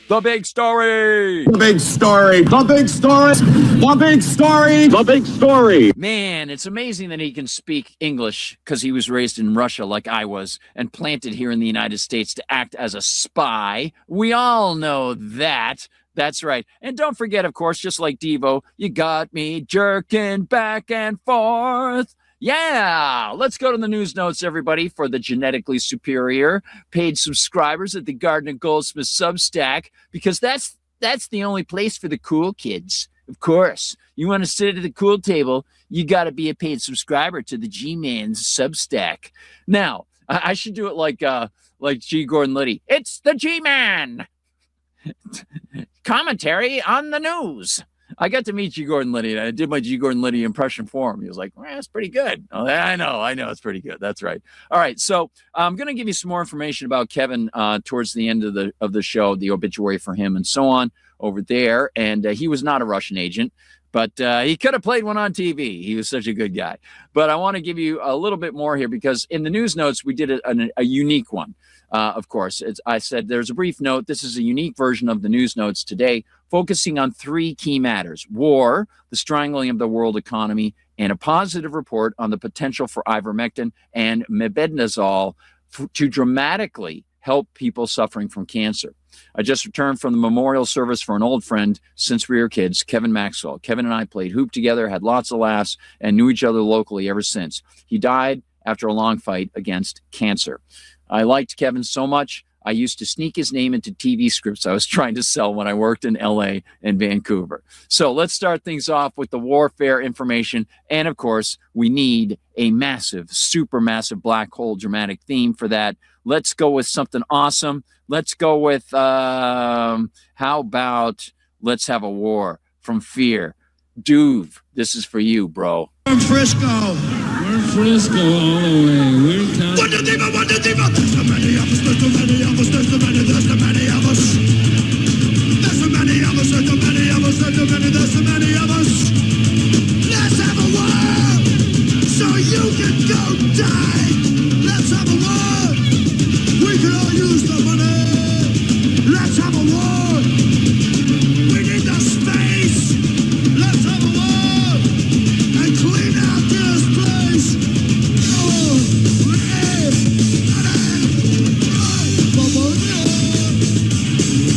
The big story. The big story. The big story. The big story. The big story. Man, it's amazing that he can speak English because he was raised in Russia like I was and planted here in the United States to act as a spy. We all know that. That's right. And don't forget, of course, just like Devo, you got me jerking back and forth. Yeah, let's go to the news notes, everybody, for the genetically superior paid subscribers at the Gardner Goldsmith Substack, because that's the only place for the cool kids. Of course, you want to sit at the cool table, you got to be a paid subscriber to the G-Man's Substack. Now, I should do it like G. Gordon Liddy. It's the G-Man. Commentary on the news. I got to meet G. Gordon Liddy, and I did my G. Gordon Liddy impression for him. He was like, well, that's pretty good. Oh, I know, it's pretty good. That's right. All right, so I'm going to give you some more information about Kevin towards the end of the show, the obituary for him and so on over there. And he was not a Russian agent, but he could have played one on TV. He was such a good guy. But I want to give you a little bit more here, because in the news notes, we did a unique one. Of course, I said there's a brief note. This is a unique version of the news notes today, focusing on three key matters: war, the strangling of the world economy, and a positive report on the potential for ivermectin and mebendazole to dramatically help people suffering from cancer. I just returned from the memorial service for an old friend since we were kids, Kevin Maxwell. Kevin and I played hoop together, had lots of laughs, and knew each other locally ever since. He died after a long fight against cancer. I liked Kevin so much, I used to sneak his name into TV scripts I was trying to sell when I worked in LA and Vancouver. So let's start things off with the warfare information. And of course, we need a massive, supermassive black hole dramatic theme for that. Let's go with something awesome. Let's go with, how about Let's Have a War from Fear. Duve, this is for you, bro. From Frisco. We're Frisco all the way. We're counting. Wonder Diva, Wonder Diva. There's so many of us, there's so many of us, there's so many, there's so many of us. There's so many of us, there's so many of us, there's so many, there's so many of us. Let's have a war so you can go die. Let's have a war. We can all use the money. Let's have a war. We need the space. Let's have a war and clean out this place. Oh,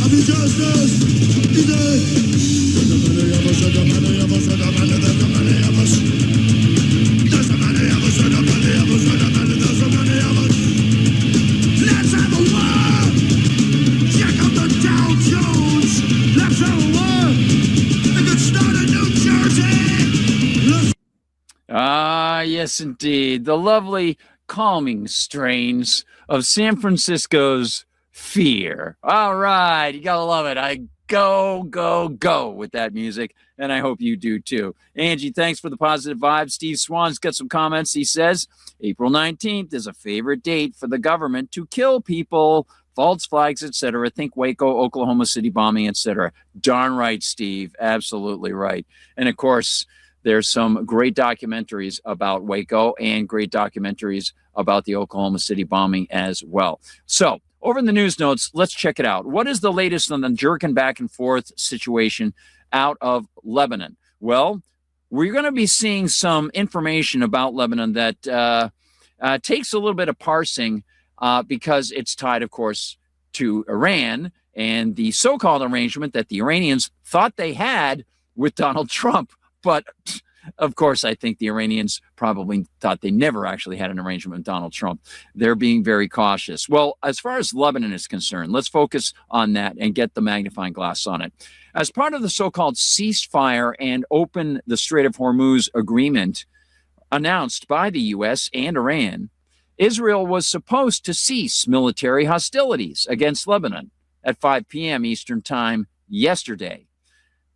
I mean, justice. There's so many of us, there's so many of us, there's so many, there's so many of us. There's so many of us, there's so many of us, there's so many, there's so many of us. Let's have a war. Check out the Dow Jones. Let's have a war. We could start in New Jersey. Ah, yes, indeed. The lovely, calming strains of San Francisco's Fear. All right. You got to love it. I go with that music, and I hope you do too. Angie, thanks for the positive vibes. Steve Swan's got some comments. He says, April 19th is a favorite date for the government to kill people, false flags, etc. Think Waco, Oklahoma City bombing, etc. Darn right, Steve. Absolutely right. And of course, there's some great documentaries about Waco and great documentaries about the Oklahoma City bombing as well. So over in the news notes, let's check it out. What is the latest on the jerking back and forth situation out of Lebanon? Well, we're going to be seeing some information about Lebanon that takes a little bit of parsing because it's tied, of course, to Iran and the so-called arrangement that the Iranians thought they had with Donald Trump. But, of course, I think the Iranians probably thought they never actually had an arrangement with Donald Trump. They're being very cautious. Well, as far as Lebanon is concerned, let's focus on that and get the magnifying glass on it. As part of the so-called ceasefire and open the Strait of Hormuz agreement announced by the U.S. and Iran, Israel was supposed to cease military hostilities against Lebanon at 5 p.m. Eastern Time yesterday.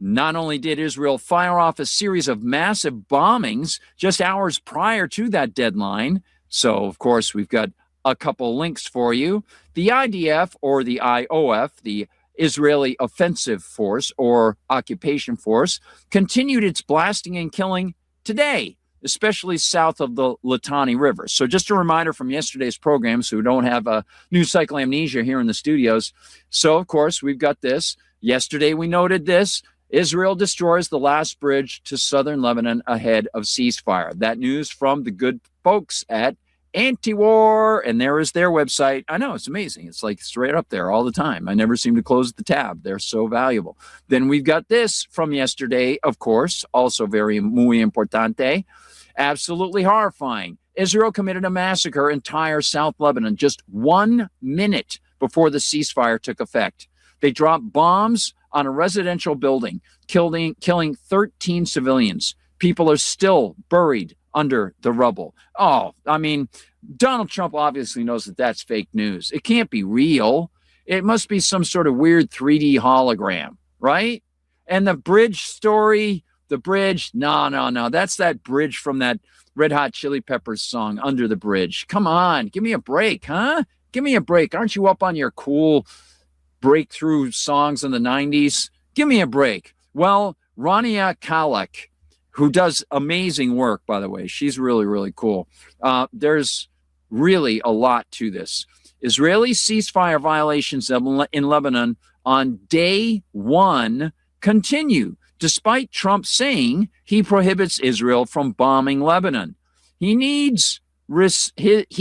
Not only did Israel fire off a series of massive bombings just hours prior to that deadline, so of course we've got a couple links for you, the IDF or the IOF, the Israeli Offensive Force or Occupation Force, continued its blasting and killing today especially south of the Litani River. So just a reminder from yesterday's program, so we don't have a news cycle amnesia here in the studios. So, of course, we've got this. Yesterday we noted this. Israel destroys the last bridge to southern Lebanon ahead of ceasefire. That news from the good folks at Anti-War, and there is their website. I know, it's amazing. It's like straight up there all the time. I never seem to close the tab. They're so valuable. Then we've got this from yesterday, of course, also very muy importante. Absolutely horrifying. Israel committed a massacre in entire South Lebanon just 1 minute before the ceasefire took effect. They dropped bombs on a residential building, killing 13 civilians. People are still buried under the rubble. Oh, I mean, Donald Trump obviously knows that that's fake news. It can't be real. It must be some sort of weird 3D hologram, right? And the bridge story, no. That's that bridge from that Red Hot Chili Peppers song, Under the Bridge. Come on, give me a break, huh? Give me a break. Aren't you up on your cool breakthrough songs in the 90s? Give me a break. Well, Rania Kalak, who does amazing work, by the way. She's really, really cool. There's really a lot to this. Israeli ceasefire violations in Lebanon on day one continue, despite Trump saying he prohibits Israel from bombing Lebanon. He needs restrain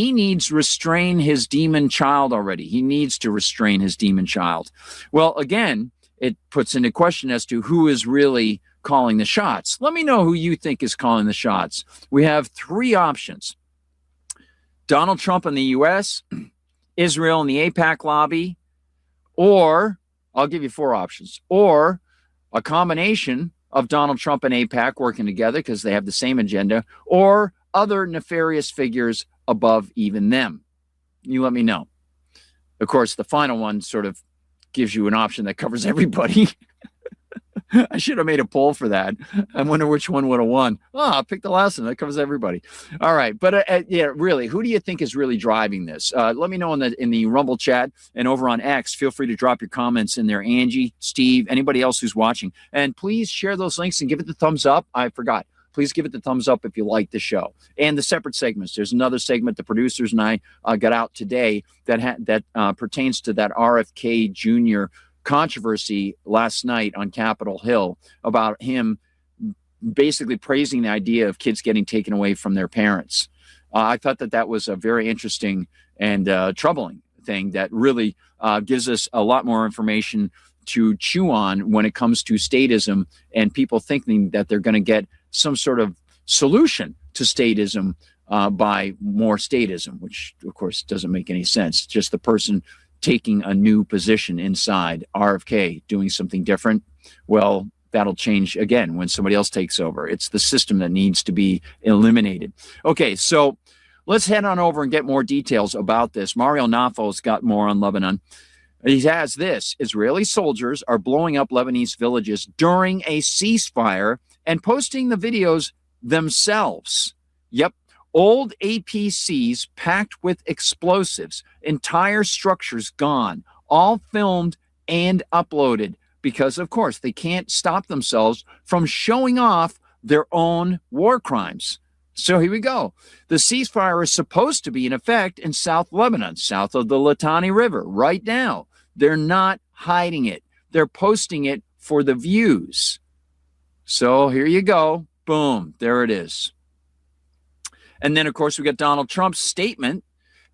his demon child already. He needs to restrain his demon child. Well, again, it puts into question as to who is really calling the shots. Let me know who you think is calling the shots. We have three options: Donald Trump in the U.S., Israel in the AIPAC lobby, or I'll give you four options, or a combination of Donald Trump and AIPAC working together because they have the same agenda, or other nefarious figures above even them. You let me know. Of course, the final one sort of gives you an option that covers everybody. I should have made a poll for that. I wonder which one would have won. I'll pick the last one. That covers everybody. All right. But yeah, really, who do you think is really driving this? Let me know in the Rumble chat and over on X. Feel free to drop your comments in there. Angie, Steve, anybody else who's watching. And please share those links and give it the thumbs up. I forgot. Please give it the thumbs up if you like the show. And the separate segments. There's another segment the producers and I got out today that pertains to that RFK Jr. controversy last night on Capitol Hill about him basically praising the idea of kids getting taken away from their parents. I thought that was a very interesting and troubling thing that really gives us a lot more information to chew on when it comes to statism and people thinking that they're going to get some sort of solution to statism by more statism, which of course doesn't make any sense. Just the person taking a new position inside RFK, doing something different. Well, that'll change again when somebody else takes over. It's the system that needs to be eliminated. Okay, so let's head on over and get more details about this. Mario Nafo's got more on Lebanon. He has this: Israeli soldiers are blowing up Lebanese villages during a ceasefire and posting the videos themselves. Yep. Old APCs packed with explosives, entire structures gone, all filmed and uploaded because, of course, they can't stop themselves from showing off their own war crimes. So here we go. The ceasefire is supposed to be in effect in South Lebanon, south of the Litani River, right now. They're not hiding it. They're posting it for the views. So here you go. Boom. There it is. And then, of course, we got Donald Trump's statement.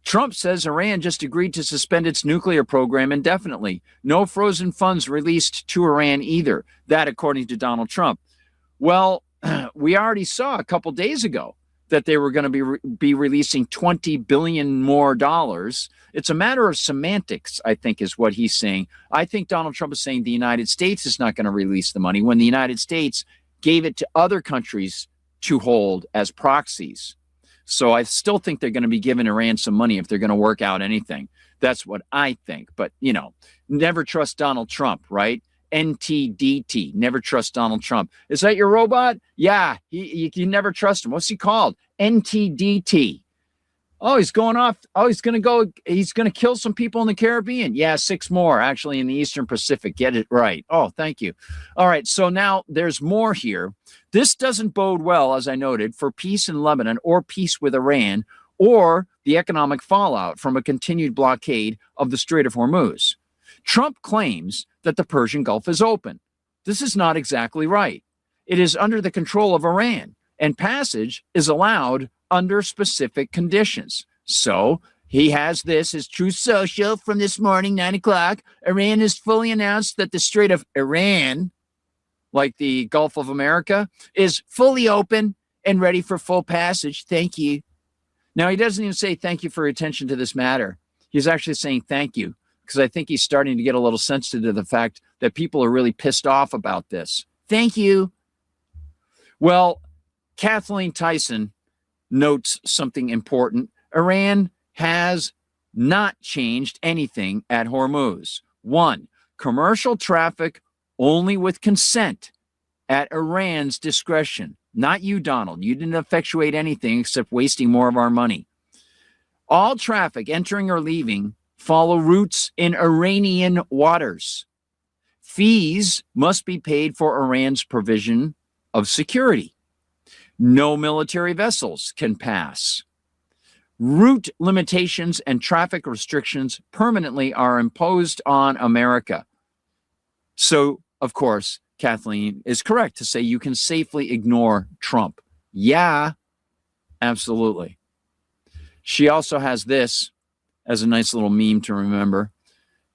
Trump says Iran just agreed to suspend its nuclear program indefinitely. No frozen funds released to Iran either. That, according to Donald Trump. Well, we already saw a couple days ago that they were going to be releasing $20 billion more dollars. It's a matter of semantics, I think, is what he's saying. I think Donald Trump is saying the United States is not going to release the money when the United States gave it to other countries to hold as proxies. So I still think they're going to be giving Iran some money if they're going to work out anything. That's what I think. But, you know, never trust Donald Trump, right? NTDT, never trust Donald Trump. Is that your robot? Yeah, you never trust him. What's he called? NTDT. Oh, he's going off. Oh, he's going to kill some people in the Caribbean. Yeah, 6 more actually in the Eastern Pacific. Get it right. Oh, thank you. All right. So now there's more here. This doesn't bode well, as I noted, for peace in Lebanon or peace with Iran or the economic fallout from a continued blockade of the Strait of Hormuz. Trump claims that the Persian Gulf is open. This is not exactly right. It is under the control of Iran, and passage is allowed under specific conditions. So he has this, his True Social from this morning, 9 o'clock. Iran has fully announced that the Strait of Iran, like the Gulf of America, is fully open and ready for full passage. Thank you. Now, he doesn't even say thank you for your attention to this matter. He's actually saying thank you, because I think he's starting to get a little sensitive to the fact that people are really pissed off about this. Thank you. Well, Kathleen Tyson notes something important. Iran has not changed anything at Hormuz. 1, commercial traffic only with consent at Iran's discretion. Not you, Donald. You didn't effectuate anything except wasting more of our money. All traffic entering or leaving follow routes in Iranian waters. Fees must be paid for Iran's provision of security. No military vessels can pass. Route limitations and traffic restrictions permanently are imposed on America. So, of course, Kathleen is correct to say you can safely ignore Trump. Yeah, absolutely. She also has this as a nice little meme to remember.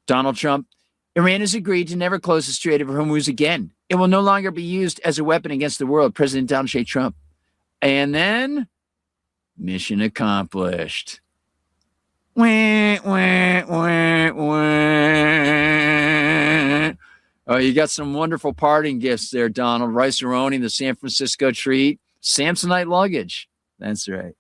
Donald Trump, Iran has agreed to never close the Strait of Hormuz again. It will no longer be used as a weapon against the world. President Donald J. Trump. And then, mission accomplished. Wah, wah, wah, wah. Oh, you got some wonderful parting gifts there, Donald. Rice-A-Roni, the San Francisco treat, Samsonite luggage. That's right.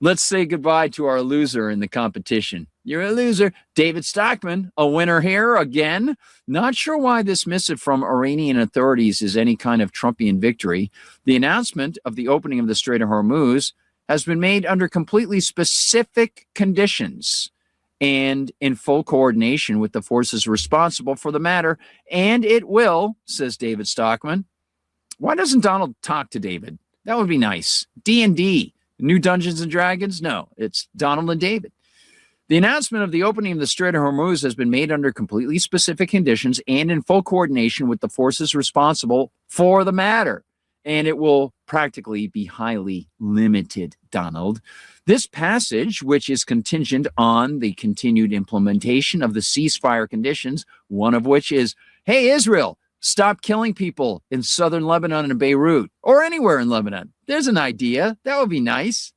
Let's say goodbye to our loser in the competition. You're a loser. David Stockman, a winner here again. Not sure why this missive from Iranian authorities is any kind of Trumpian victory. The announcement of the opening of the Strait of Hormuz has been made under completely specific conditions and in full coordination with the forces responsible for the matter. And it will, says David Stockman. Why doesn't Donald talk to David? That would be nice. D&D, New Dungeons and Dragons? No, it's Donald and David. The announcement of the opening of the Strait of Hormuz has been made under completely specific conditions and in full coordination with the forces responsible for the matter. And it will practically be highly limited, Donald. This passage, which is contingent on the continued implementation of the ceasefire conditions, one of which is, hey, Israel, stop killing people in southern Lebanon and Beirut, or anywhere in Lebanon. There's an idea. That would be nice.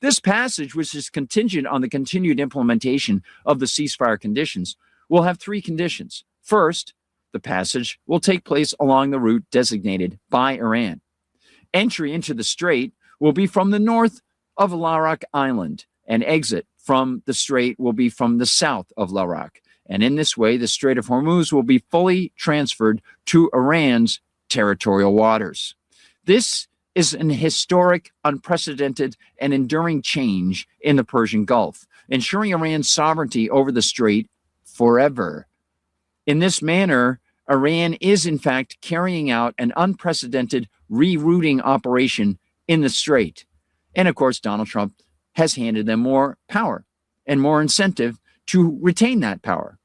This passage, which is contingent on the continued implementation of the ceasefire conditions, will have 3 conditions. First, the passage will take place along the route designated by Iran. Entry into the strait will be from the north of Larak Island, and exit from the strait will be from the south of Larak. And in this way, the Strait of Hormuz will be fully transferred to Iran's territorial waters. This is an historic, unprecedented, and enduring change in the Persian Gulf, ensuring Iran's sovereignty over the strait forever. In this manner, Iran is in fact carrying out an unprecedented rerouting operation in the strait. And of course, Donald Trump has handed them more power and more incentive to retain that power,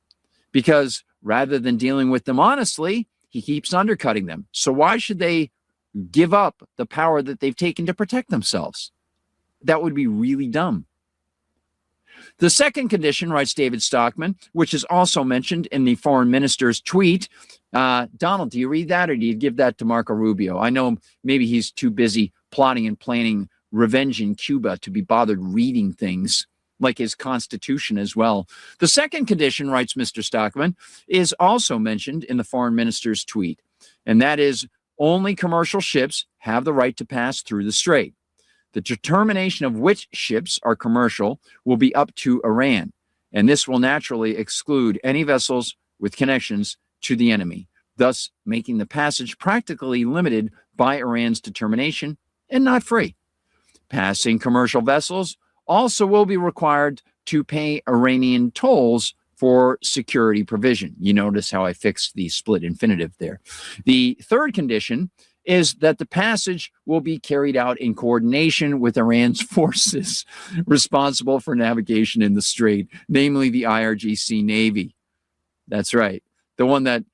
because rather than dealing with them honestly, he keeps undercutting them. So why should they give up the power that they've taken to protect themselves? That would be really dumb. The second condition, writes David Stockman, which is also mentioned in the foreign minister's tweet. Donald, do you read that, or do you give that to Marco Rubio? I know maybe he's too busy plotting and planning revenge in Cuba to be bothered reading things like his constitution as well. The second condition, writes Mr. Stockman, is also mentioned in the foreign minister's tweet, and that is only commercial ships have the right to pass through the strait. The determination of which ships are commercial will be up to Iran, and this will naturally exclude any vessels with connections to the enemy, thus making the passage practically limited by Iran's determination and not free. Passing commercial vessels also will be required to pay Iranian tolls for security provision. You notice how I fixed the split infinitive there. The third condition is that the passage will be carried out in coordination with Iran's forces responsible for navigation in the Strait, namely the IRGC Navy. That's right. The one that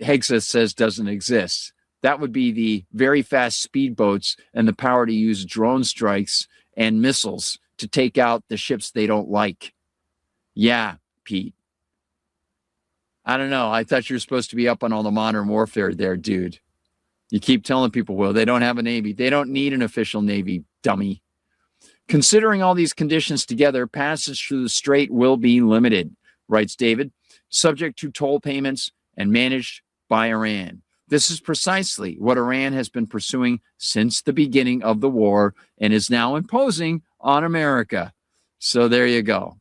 Hegseth says doesn't exist. That would be the very fast speedboats and the power to use drone strikes and missiles to take out the ships they don't like. Yeah, Pete. I don't know. I thought you were supposed to be up on all the modern warfare there, dude. You keep telling people, well, they don't have a Navy. They don't need an official Navy, dummy. Considering all these conditions together, passage through the Strait will be limited, writes David, subject to toll payments and managed by Iran. This is precisely what Iran has been pursuing since the beginning of the war and is now imposing on America. So there you go.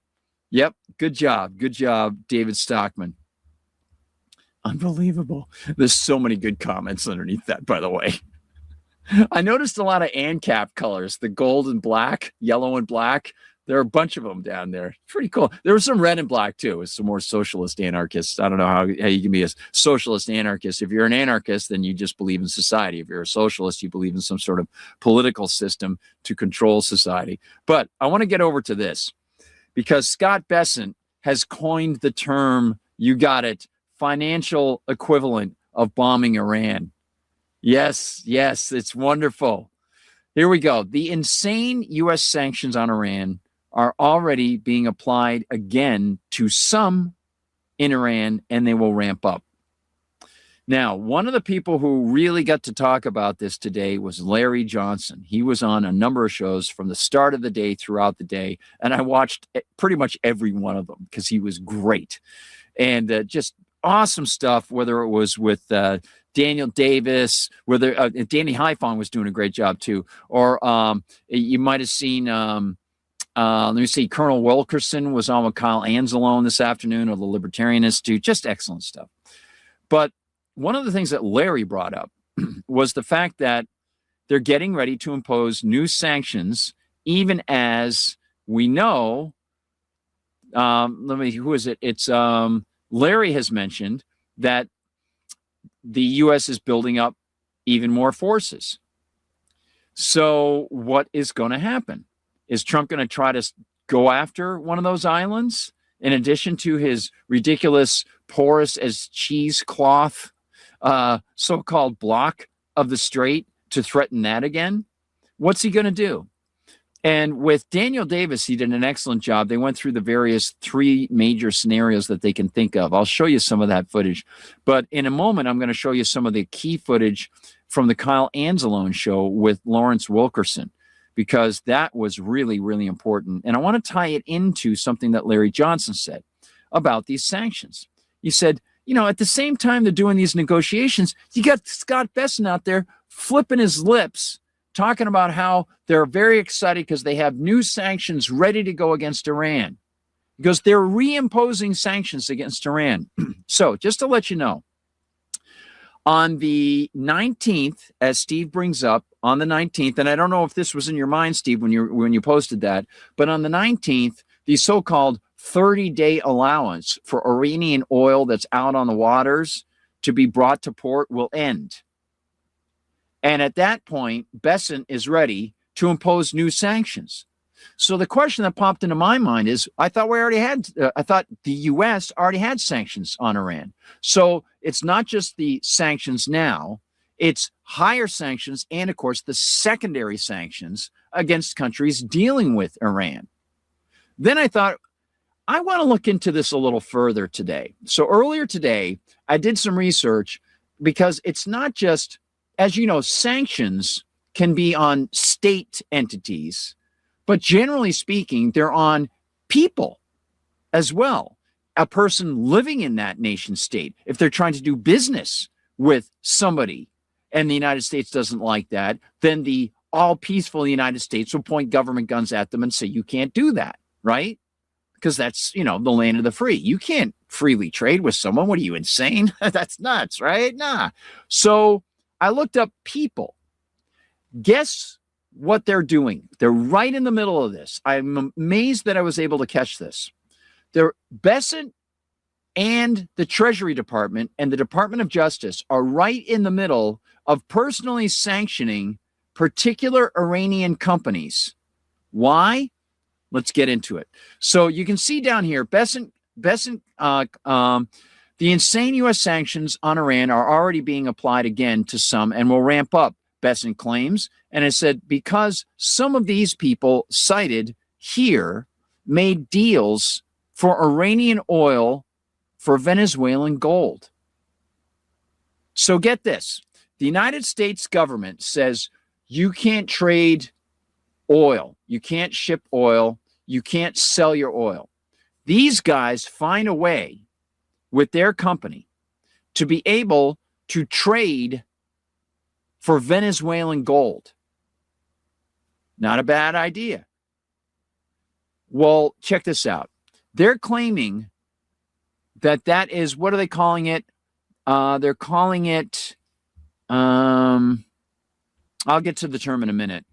Yep, good job. Good job, David Stockman. Unbelievable. There's so many good comments underneath that, by the way. I noticed a lot of ANCAP colors, the gold and black, yellow and black. There are a bunch of them down there. Pretty cool. There was some red and black, too. It's some more socialist anarchists. I don't know how you can be a socialist anarchist. If you're an anarchist, then you just believe in society. If you're a socialist, you believe in some sort of political system to control society. But I want to get over to this because Scott Bessent has coined the term, you got it, financial equivalent of bombing Iran. Yes, it's wonderful. Here we go. The insane U.S. sanctions on Iran are already being applied again to some in Iran, and they will ramp up. Now, one of the people who really got to talk about this today was Larry Johnson. He was on a number of shows from the start of the day throughout the day, and I watched pretty much every one of them because he was great. And just awesome stuff, whether it was with Daniel Davis, whether Danny Haiphong was doing a great job too, or you might have seen, let me see, Colonel Wilkerson was on with Kyle Anzalone this afternoon of the Libertarian Institute. Just excellent stuff. But one of the things that Larry brought up was the fact that they're getting ready to impose new sanctions, even as we know, who is it? It's Larry has mentioned that the U.S. is building up even more forces. So what is going to happen? Is Trump going to try to go after one of those islands in addition to his ridiculous porous as cheesecloth so-called block of the Strait to threaten that again? What's he going to do? And with Daniel Davis, he did an excellent job. They went through the various three major scenarios that they can think of. I'll show you some of that footage. But in a moment, I'm going to show you some of the key footage from the Kyle Anzalone show with Lawrence Wilkerson, because that was really, really important. And I want to tie it into something that Larry Johnson said about these sanctions. He said, at the same time they're doing these negotiations, you got Scott Bessent out there flipping his lips, talking about how they're very excited because they have new sanctions ready to go against Iran. Because they're reimposing sanctions against Iran. So just to let you know, on the 19th, as Steve brings up, on the 19th, and I don't know if this was in your mind, Steve, when you posted that, but on the 19th, the so-called 30-day allowance for Iranian oil that's out on the waters to be brought to port will end. And at that point, Bessent is ready to impose new sanctions. So the question that popped into my mind is, I thought the U.S. already had sanctions on Iran. So it's not just the sanctions now, it's higher sanctions and, of course, the secondary sanctions against countries dealing with Iran. Then I thought, I want to look into this a little further today. So earlier today, I did some research because it's not just, as you know, sanctions can be on state entities, but generally speaking, they're on people as well. A person living in that nation state, if they're trying to do business with somebody and the United States doesn't like that, then the all peaceful United States will point government guns at them and say, you can't do that, right? Because that's, the land of the free. You can't freely trade with someone. What are you, insane? That's nuts, right? Nah. So I looked up people. Guess what they're doing. They're right in the middle of this. I'm amazed that I was able to catch this. They're Besant and the Treasury Department and the Department of Justice are right in the middle of personally sanctioning particular Iranian companies. Why? Let's get into it. So you can see down here, the insane U.S. sanctions on Iran are already being applied again to some and will ramp up, Besant claims. And it said because some of these people cited here made deals for Iranian oil for Venezuelan gold. So get this. The United States government says you can't trade oil. You can't ship oil. You can't sell your oil. These guys find a way with their company to be able to trade for Venezuelan gold. Not a bad idea. Well, check this out. They're claiming that is, what are they calling it? They're calling it, I'll get to the term in a minute.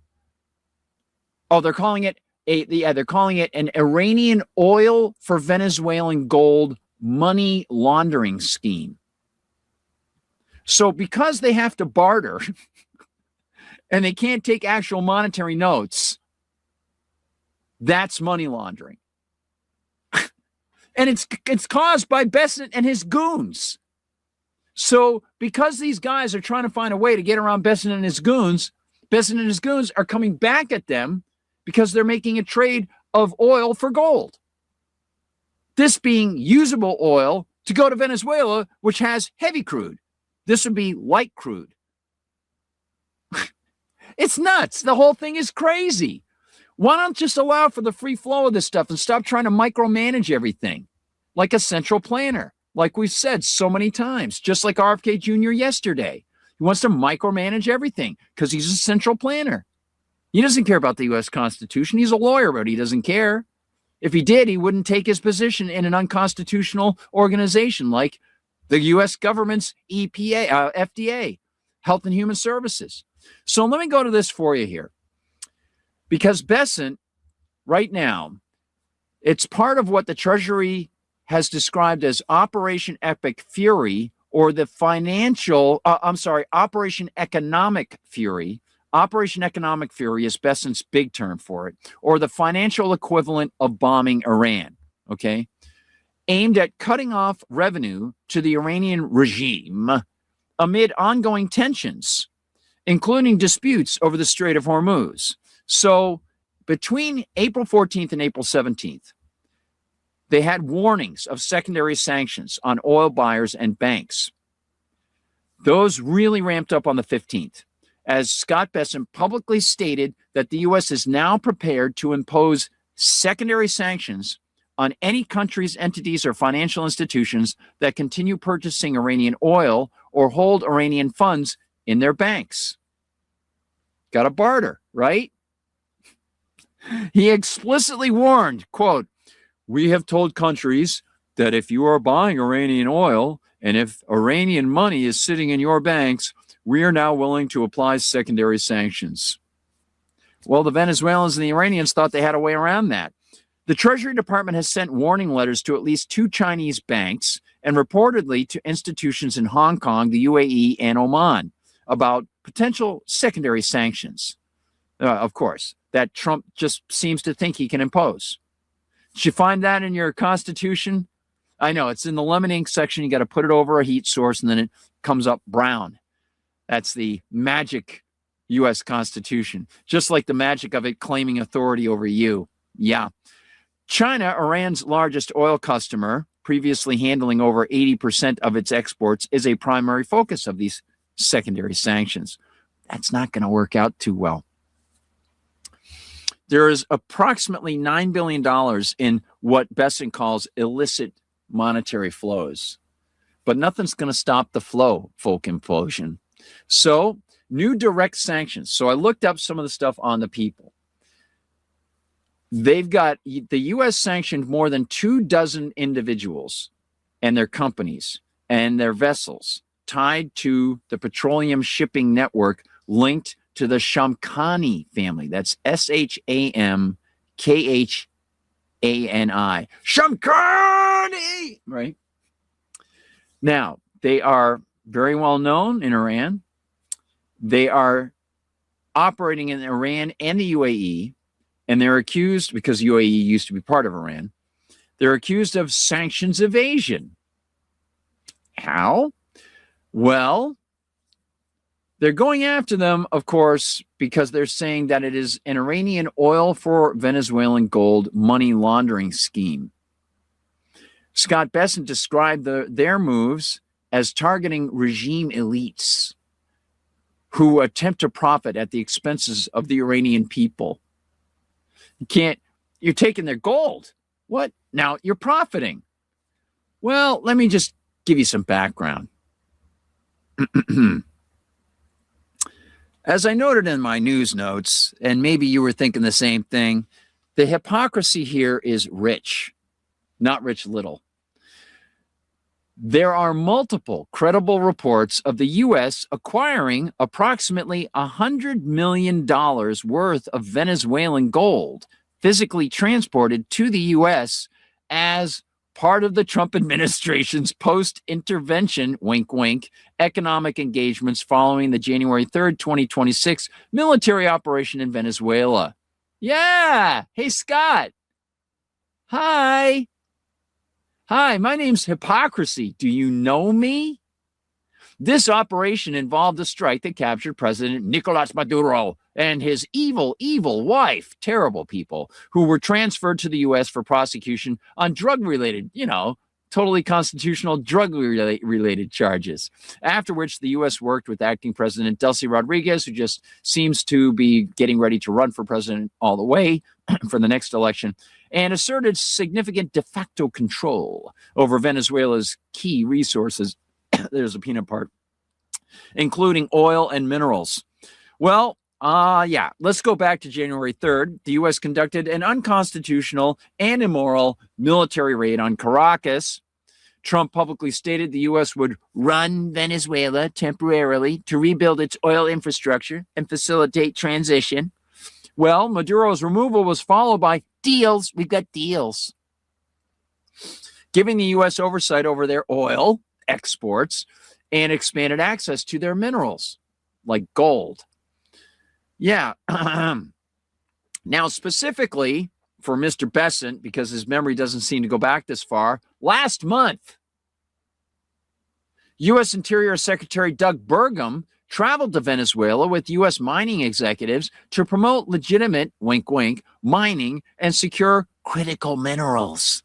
Oh, they're calling it they're calling it an Iranian oil for Venezuelan gold money laundering scheme. So because they have to barter and they can't take actual monetary notes, that's money laundering. And it's caused by Besant and his goons. So because these guys are trying to find a way to get around Besant and his goons are coming back at them because they're making a trade of oil for gold. This being usable oil to go to Venezuela, which has heavy crude. This would be light crude. It's nuts. The whole thing is crazy. Why don't just allow for the free flow of this stuff and stop trying to micromanage everything like a central planner, like we've said so many times, just like RFK Jr. yesterday. He wants to micromanage everything because he's a central planner. He doesn't care about the U.S. Constitution. He's a lawyer, but he doesn't care. If he did, he wouldn't take his position in an unconstitutional organization like the U.S. government's EPA, FDA, Health and Human Services. So let me go to this for you here. Because Besant, right now, it's part of what the Treasury has described as Operation Epic Fury, or the Operation Economic Fury. Operation Economic Fury is Besant's big term for it, or the financial equivalent of bombing Iran, okay? Aimed at cutting off revenue to the Iranian regime amid ongoing tensions, including disputes over the Strait of Hormuz. So between April 14th and April 17th, they had warnings of secondary sanctions on oil buyers and banks. Those really ramped up on the 15th, as Scott Besant publicly stated that the U.S. is now prepared to impose secondary sanctions on any country's entities or financial institutions that continue purchasing Iranian oil or hold Iranian funds in their banks. Got to barter, right? He explicitly warned, quote, "We have told countries that if you are buying Iranian oil and if Iranian money is sitting in your banks, we are now willing to apply secondary sanctions." Well, the Venezuelans and the Iranians thought they had a way around that. The Treasury Department has sent warning letters to at least 2 Chinese banks and reportedly to institutions in Hong Kong, the UAE, and Oman about potential secondary sanctions. Of course, that Trump just seems to think he can impose. Did you find that in your Constitution? I know, it's in the lemon ink section. You got to put it over a heat source, and then it comes up brown. That's the magic U.S. Constitution, just like the magic of it claiming authority over you. Yeah. China, Iran's largest oil customer, previously handling over 80% of its exports, is a primary focus of these secondary sanctions. That's not going to work out too well. There is approximately $9 billion in what Besant calls illicit monetary flows. But nothing's going to stop the flow, folk implosion. So, new direct sanctions. So I looked up some of the stuff on the people. They've got, the U.S. sanctioned more than 24 individuals and their companies and their vessels tied to the petroleum shipping network linked to the Shamkhani family. That's Shamkhani. Shamkhani! Right? Now, they are very well known in Iran. They are operating in Iran and the UAE, and they're accused, because UAE used to be part of Iran, they're accused of sanctions evasion. How? Well, they're going after them, of course, because they're saying that it is an Iranian oil for Venezuelan gold money laundering scheme. Scott Bessent described their moves as targeting regime elites who attempt to profit at the expenses of the Iranian people. You're taking their gold. What? Now you're profiting. Well, let me just give you some background. As I noted in my news notes, and maybe you were thinking the same thing, the hypocrisy here is rich, not Rich Little. There are multiple credible reports of the U.S. acquiring approximately $100 million worth of Venezuelan gold physically transported to the U.S. as part of the Trump administration's post-intervention, wink, wink, economic engagements following the January 3rd, 2026 military operation in Venezuela. Yeah. Hey, Scott. Hi. Hi, my name's Hypocrisy. Do you know me? This operation involved a strike that captured President Nicolas Maduro and his evil, evil wife, terrible people, who were transferred to the U.S. for prosecution on drug-related, totally constitutional drug-related charges. After which the U.S. worked with acting President Delcy Rodriguez, who just seems to be getting ready to run for president all the way for the next election, and asserted significant de facto control over Venezuela's key resources. There's a peanut part, including oil and minerals. Well, let's go back to January 3rd. The U.S. conducted an unconstitutional and immoral military raid on Caracas. Trump publicly stated the U.S. would run Venezuela temporarily to rebuild its oil infrastructure and facilitate transition. Well, Maduro's removal was followed by deals. We've got deals. Giving the U.S. oversight over their oil exports and expanded access to their minerals, like gold. Yeah. Now, specifically for Mr. Bessent, because his memory doesn't seem to go back this far, last month, U.S. Interior Secretary Doug Burgum traveled to Venezuela with U.S. mining executives to promote legitimate, wink, wink, mining and secure critical minerals.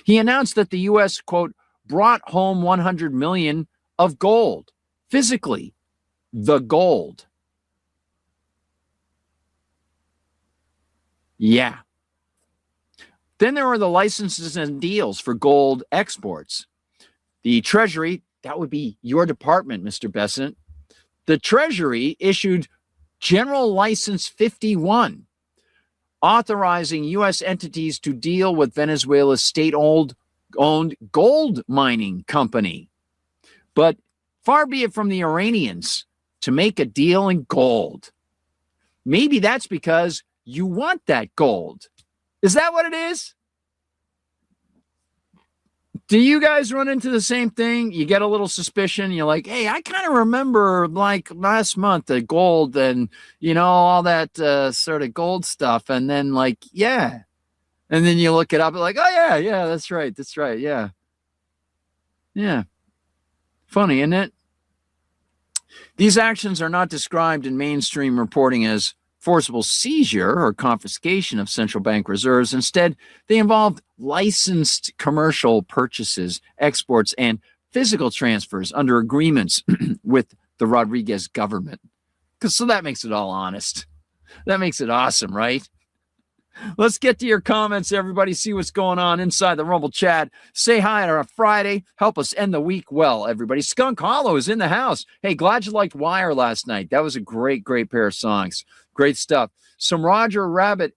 He announced that the U.S., quote, brought home 100 million of gold, physically, the gold. Yeah. Then there were the licenses and deals for gold exports. The Treasury, that would be your department, Mr. Bessent. The Treasury issued General License 51, authorizing U.S. entities to deal with Venezuela's state-owned gold mining company. But far be it from the Iranians to make a deal in gold. Maybe that's because you want that gold. Is that what it is? Do you guys run into the same thing? You get a little suspicion. You're like, hey, I kind of remember like last month the gold and, all that sort of gold stuff. And then like, yeah. And then you look it up and like, oh, yeah, that's right. That's right. Yeah. Yeah. Funny, isn't it? These actions are not described in mainstream reporting as forcible seizure or confiscation of central bank reserves. Instead, they involved licensed commercial purchases, exports, and physical transfers under agreements with the Rodriguez government. So that makes it all honest. That makes it awesome, right? Let's get to your comments, everybody. See what's going on inside the Rumble chat. Say hi on a Friday. Help us end the week well, everybody. Skunk Hollow is in the house. Hey, glad you liked Wire last night. That was a great, great pair of songs. Great stuff. Some Roger Rabbit.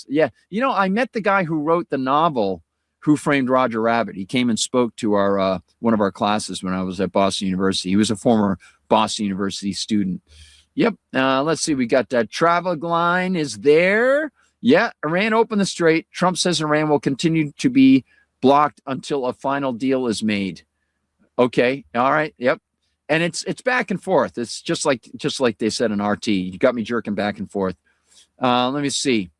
Yeah. I met the guy who wrote the novel Who Framed Roger Rabbit. He came and spoke to our one of our classes when I was at Boston University. He was a former Boston University student. Yep. Let's see. We got that travel line is there. Yeah. Iran opened the strait. Trump says Iran will continue to be blocked until a final deal is made. Okay. All right. Yep. And it's back and forth. It's just like they said in RT. You got me jerking back and forth. Let me see.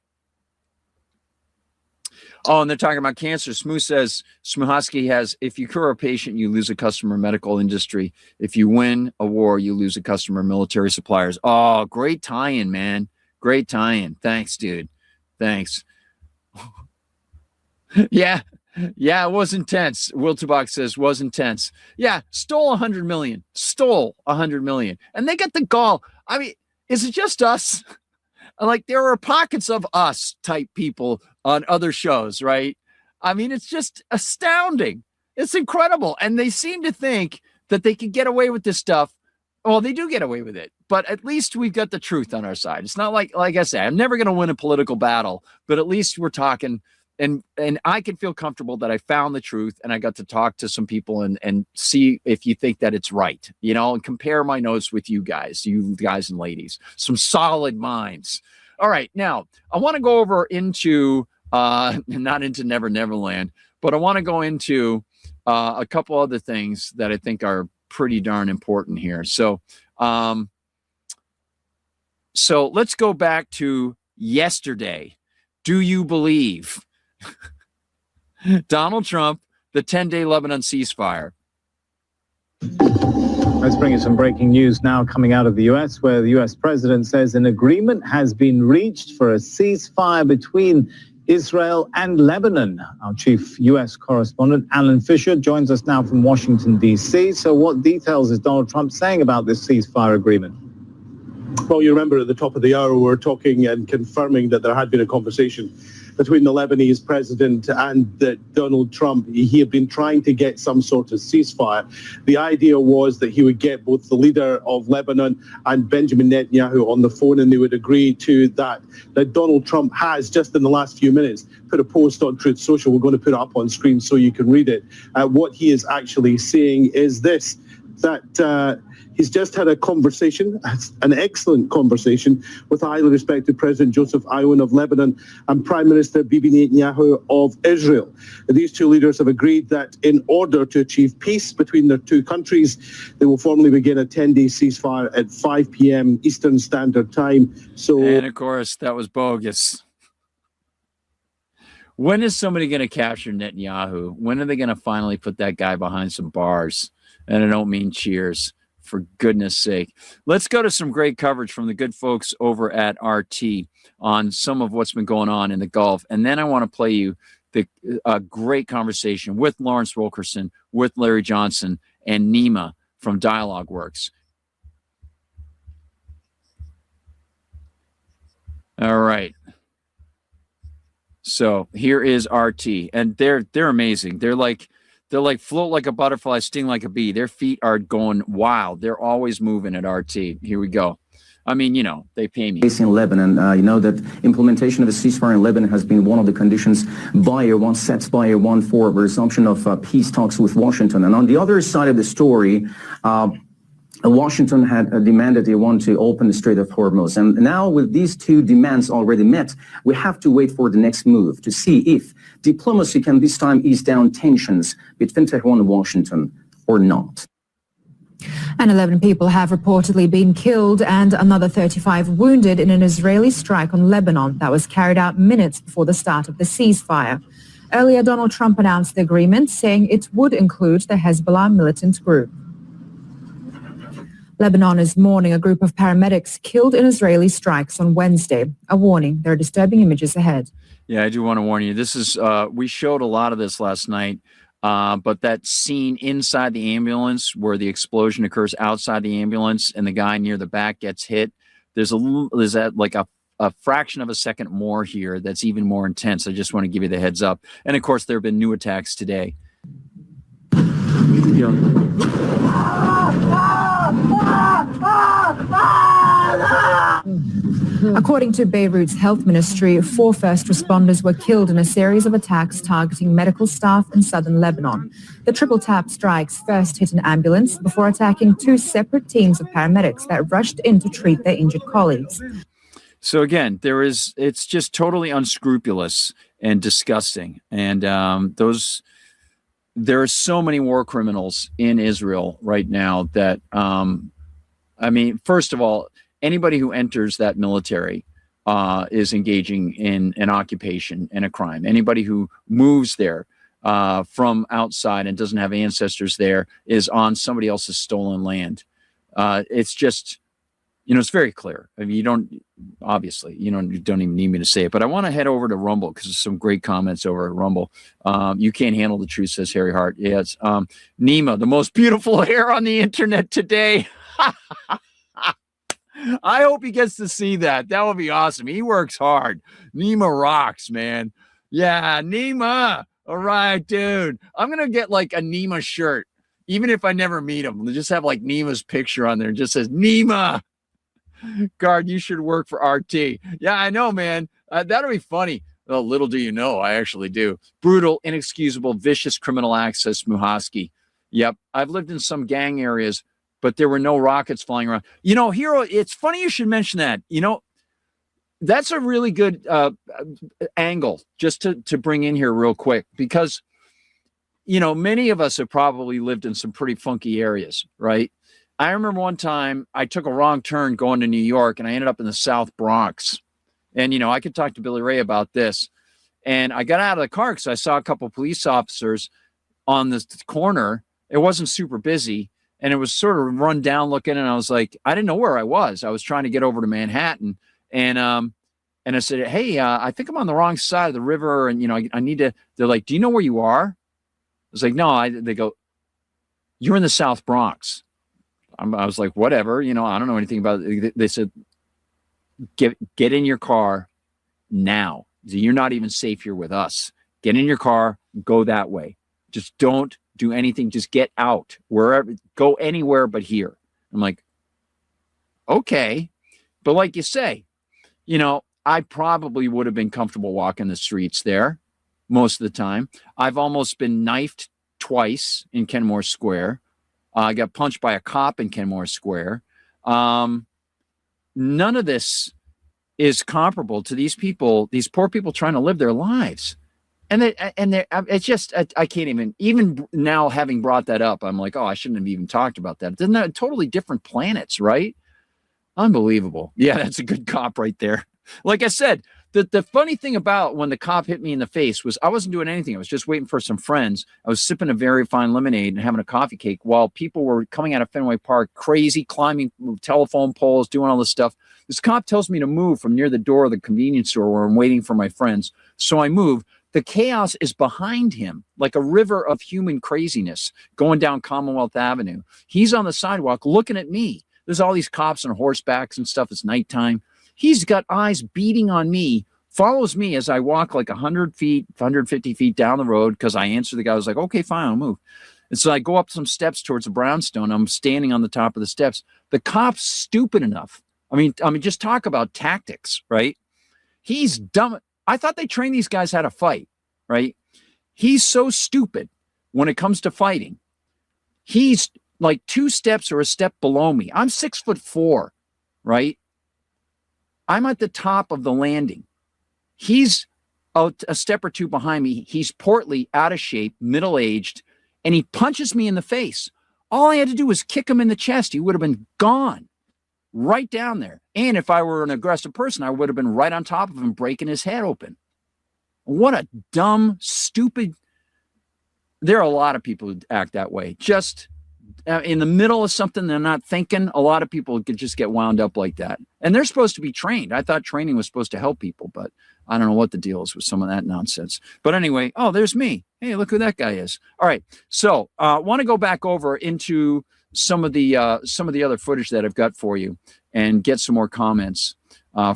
Oh, and they're talking about cancer. Smuhosky has, if you cure a patient, you lose a customer medical industry. If you win a war, you lose a customer military suppliers. Oh, great tie-in, man. Great tie-in. Thanks, dude. Thanks. Yeah, it was intense. Will Tubak says, was intense. Yeah, stole 100 million. And they got the gall. I mean, is it just us? Like, there are pockets of us type people on other shows, right? I mean, it's just astounding. It's incredible. And they seem to think that they can get away with this stuff. Well, they do get away with it, but at least we've got the truth on our side. It's not like I say, I'm never going to win a political battle, but at least we're talking. And I can feel comfortable that I found the truth and I got to talk to some people and see if you think that it's right, and compare my notes with you guys and ladies, some solid minds. All right. Now I want to go over into, not into Never Neverland, but I want to go into a couple other things that I think are pretty darn important here. So let's go back to yesterday. Do you believe Donald Trump, the 10-day Lebanon ceasefire? Let's bring you some breaking news now coming out of the U.S., where the U.S. president says an agreement has been reached for a ceasefire between Israel and Lebanon. Our chief U.S. correspondent, Alan Fisher, joins us now from Washington, D.C. So what details is Donald Trump saying about this ceasefire agreement? Well, you remember at the top of the hour, we were talking and confirming that there had been a conversation between the Lebanese president and Donald Trump. He had been trying to get some sort of ceasefire. The idea was that he would get both the leader of Lebanon and Benjamin Netanyahu on the phone, and they would agree to that. That Donald Trump has, just in the last few minutes, put a post on Truth Social. We're going to put it up on screen so you can read it. What he is actually saying is this, that he's just had a conversation, an excellent conversation, with highly respected President Joseph Aoun of Lebanon and Prime Minister Bibi Netanyahu of Israel. These two leaders have agreed that in order to achieve peace between their two countries, they will formally begin a 10-day ceasefire at 5 p.m. Eastern Standard Time. And of course, that was bogus. When is somebody going to capture Netanyahu? When are they going to finally put that guy behind some bars? And I don't mean cheers. For goodness sake. Let's go to some great coverage from the good folks over at RT on some of what's been going on in the Gulf. And then I want to play you a great conversation with Lawrence Wilkerson, with Larry Johnson, and Nima from Dialogue Works. All right. So here is RT. And they're amazing. They're like float like a butterfly, sting like a bee. Their feet are going wild. They're always moving at RT. Here we go. I mean, they pay me. In Lebanon, that implementation of a ceasefire in Lebanon has been one of the conditions set by Iran for resumption of peace talks with Washington. And on the other side of the story, Washington had demanded they want to open the Strait of Hormuz. And now with these two demands already met, we have to wait for the next move to see if diplomacy can this time ease down tensions between Tehran and Washington or not. And 11 people have reportedly been killed and another 35 wounded in an Israeli strike on Lebanon that was carried out minutes before the start of the ceasefire. Earlier, Donald Trump announced the agreement, saying it would include the Hezbollah militant group. Lebanon is mourning a group of paramedics killed in Israeli strikes on Wednesday. A warning, there are disturbing images ahead. Yeah, I do want to warn you. This is, we showed a lot of this last night, but that scene inside the ambulance where the explosion occurs outside the ambulance and the guy near the back gets hit, there's a fraction of a second more here that's even more intense. I just want to give you the heads up. And of course, there have been new attacks today. Yeah. According to Beirut's health ministry, 4 first responders were killed in a series of attacks targeting medical staff in southern Lebanon. The triple tap strikes first hit an ambulance before attacking 2 separate teams of paramedics that rushed in to treat their injured colleagues. So again, it's just totally unscrupulous and disgusting. And there are so many war criminals in Israel right now that, I mean, first of all, anybody who enters that military is engaging in an occupation and a crime. Anybody who moves there from outside and doesn't have ancestors there is on somebody else's stolen land. It's just, it's very clear. I mean, you don't even need me to say it, but I want to head over to Rumble because there's some great comments over at Rumble. You can't handle the truth, says Harry Hart. Yes. Nima, the most beautiful hair on the internet today. I hope he gets to see that. That would be awesome. He works hard. Nima rocks, man. Yeah, Nima. All right, dude. I'm going to get like a Nima shirt, even if I never meet him. We'll just have like Nima's picture on there. It just says, Nima. Guard, you should work for RT. Yeah, I know, man. That'll be funny. Well, little do you know, I actually do. Brutal, inexcusable, vicious criminal acts, says Smuhosky. Yep, I've lived in some gang areas, but there were no rockets flying around. Hero, it's funny you should mention that. That's a really good angle just to bring in here real quick because, many of us have probably lived in some pretty funky areas, right? I remember one time I took a wrong turn going to New York and I ended up in the South Bronx. And, I could talk to Billy Ray about this. And I got out of the car because I saw a couple of police officers on the corner. It wasn't super busy and it was sort of run down looking. And I was like, I didn't know where I was. I was trying to get over to Manhattan. And I said, hey, I think I'm on the wrong side of the river. And, I need to, they're like, do you know where you are? I was like, no, they go, you're in the South Bronx. I was like, whatever, I don't know anything about it. They said, get in your car now. You're not even safe here with us. Get in your car, go that way. Just don't do anything. Just get out wherever, go anywhere but here. I'm like, okay. But like you say, I probably would have been comfortable walking the streets there most of the time. I've almost been knifed twice in Kenmore Square. I got punched by a cop in Kenmore Square. None of this is comparable to these people, these poor people trying to live their lives. And it's just, I can't even now having brought that up, I'm like, oh, I shouldn't have even talked about that. They're not totally different planets, right? Unbelievable. Yeah, that's a good cop right there. Like I said, the funny thing about when the cop hit me in the face was I wasn't doing anything. I was just waiting for some friends. I was sipping a very fine lemonade and having a coffee cake while people were coming out of Fenway Park, crazy, climbing telephone poles, doing all this stuff. This cop tells me to move from near the door of the convenience store where I'm waiting for my friends. So I move. The chaos is behind him, like a river of human craziness going down Commonwealth Avenue. He's on the sidewalk looking at me. There's all these cops on horsebacks and stuff. It's nighttime. He's got eyes beating on me, follows me as I walk like 100 feet, 150 feet down the road because I answered the guy. I was like, okay, fine, I'll move. And so I go up some steps towards a brownstone. I'm standing on the top of the steps. The cop's stupid enough. I mean, just talk about tactics, right? He's dumb. I thought they trained these guys how to fight, right? He's so stupid when it comes to fighting. He's like 2 steps or a step below me. I'm 6'4", right? I'm at the top of the landing. He's a step or 2 behind me. He's portly, out of shape, middle-aged, and he punches me in the face. All I had to do was kick him in the chest. He would have been gone right down there. And if I were an aggressive person, I would have been right on top of him, breaking his head open. What a dumb, stupid. There are a lot of people who act that way. Just in the middle of something they're not thinking, a lot of people could just get wound up like that. And they're supposed to be trained. I thought training was supposed to help people, but I don't know what the deal is with some of that nonsense. But anyway, oh, there's me. Hey, look who that guy is. All right. So I want to go back over into some of the other footage that I've got for you and get some more comments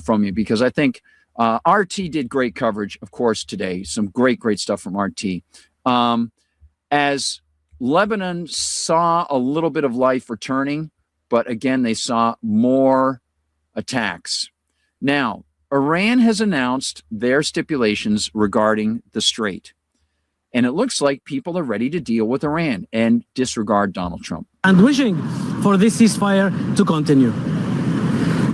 from you, because I think RT did great coverage, of course, today. Some great stuff from RT. As Lebanon saw a little bit of life returning, but again, they saw more attacks. Now, Iran has announced their stipulations regarding the Strait. And it looks like people are ready to deal with Iran and disregard Donald Trump. And wishing for this ceasefire to continue.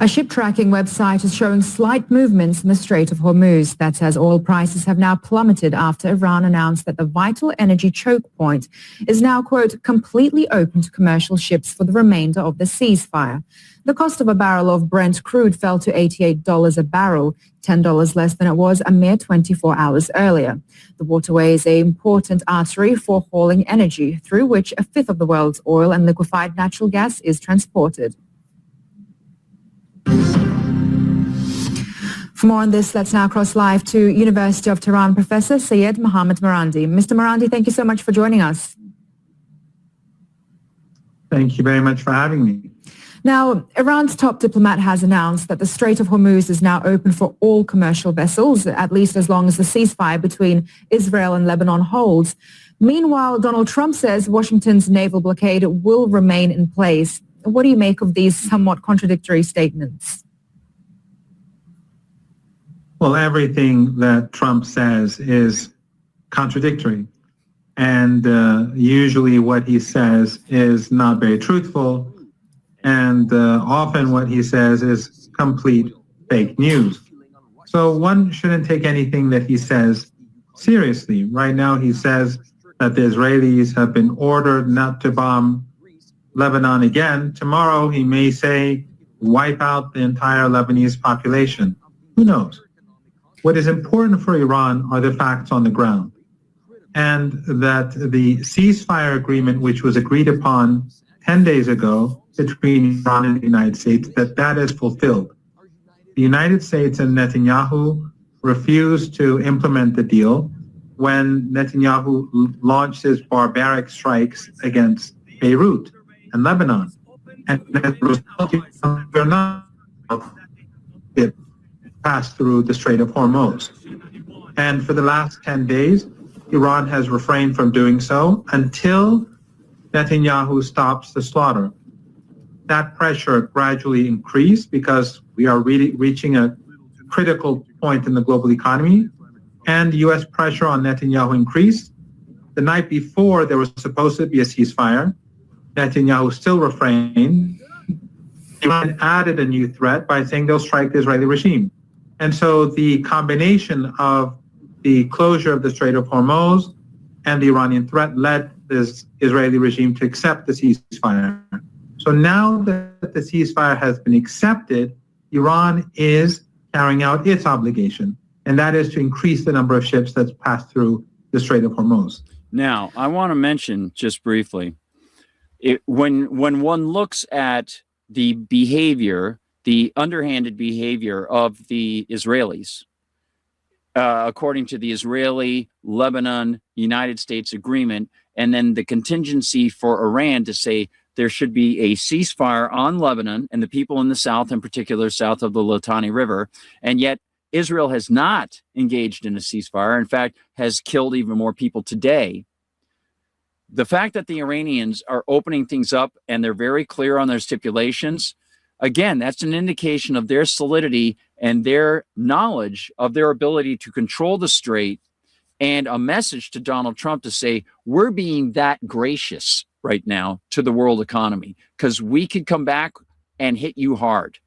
A ship tracking website is showing slight movements in the Strait of Hormuz. That's as oil prices have now plummeted after Iran announced that the vital energy choke point is now, quote, completely open to commercial ships for the remainder of the ceasefire. The cost of a barrel of Brent crude fell to $88 a barrel, $10 less than it was a mere 24 hours earlier. The waterway is an important artery for hauling energy, through which a fifth of the world's oil and liquefied natural gas is transported. For more on this, let's now cross live to University of Tehran Professor Syed Mohammad Marandi. Mr. Marandi, thank you so much for joining us. Thank you very much for having me. Now, Iran's top diplomat has announced that the Strait of Hormuz is now open for all commercial vessels, at least as long as the ceasefire between Israel and Lebanon holds. Meanwhile, Donald Trump says Washington's naval blockade will remain in place. What do you make of these somewhat contradictory statements? Well, everything that Trump says is contradictory. And usually what he says is not very truthful. And often what he says is complete fake news. So one shouldn't take anything that he says seriously. Right now he says that the Israelis have been ordered not to bomb Lebanon again. Tomorrow he may say, wipe out the entire Lebanese population. Who knows? What is important for Iran are the facts on the ground, and that the ceasefire agreement, which was agreed upon 10 days ago between Iran and the United States, that is fulfilled. The United States and Netanyahu refused to implement the deal when Netanyahu launched his barbaric strikes against Beirut and Lebanon. And we're not passed through the Strait of Hormuz. And for the last 10 days, Iran has refrained from doing so until Netanyahu stops the slaughter. That pressure gradually increased because we are really reaching a critical point in the global economy, and U.S. pressure on Netanyahu increased. The night before, there was supposed to be a ceasefire. Netanyahu still refrained. Iran added a new threat by saying they'll strike the Israeli regime. And so the combination of the closure of the Strait of Hormuz and the Iranian threat led this Israeli regime to accept the ceasefire. So now that the ceasefire has been accepted, Iran is carrying out its obligation, and that is to increase the number of ships that pass through the Strait of Hormuz. Now, I want to mention just briefly, when one looks at the behavior, the underhanded behavior of the Israelis, according to the Israeli-Lebanon-United States agreement, and then the contingency for Iran to say there should be a ceasefire on Lebanon and the people in the south, in particular south of the Litani River, and yet Israel has not engaged in a ceasefire, in fact, has killed even more people today. The fact that the Iranians are opening things up and they're very clear on their stipulations, again, that's an indication of their solidity and their knowledge of their ability to control the Strait, and a message to Donald Trump to say, we're being that gracious right now to the world economy because we could come back and hit you hard.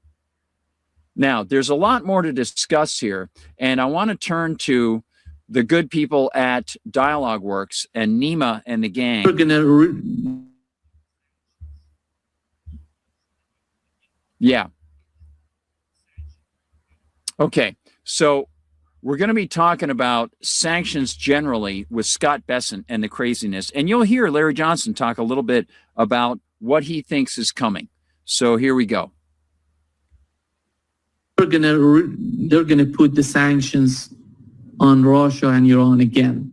Now, there's a lot more to discuss here, and I want to turn to the good people at Dialogue Works and Nima and the gang. Yeah. Okay, so we're going to be talking about sanctions generally with Scott Bessent and the craziness. And you'll hear Larry Johnson talk a little bit about what he thinks is coming. So here we go. They're gonna put the sanctions on Russia and Iran again.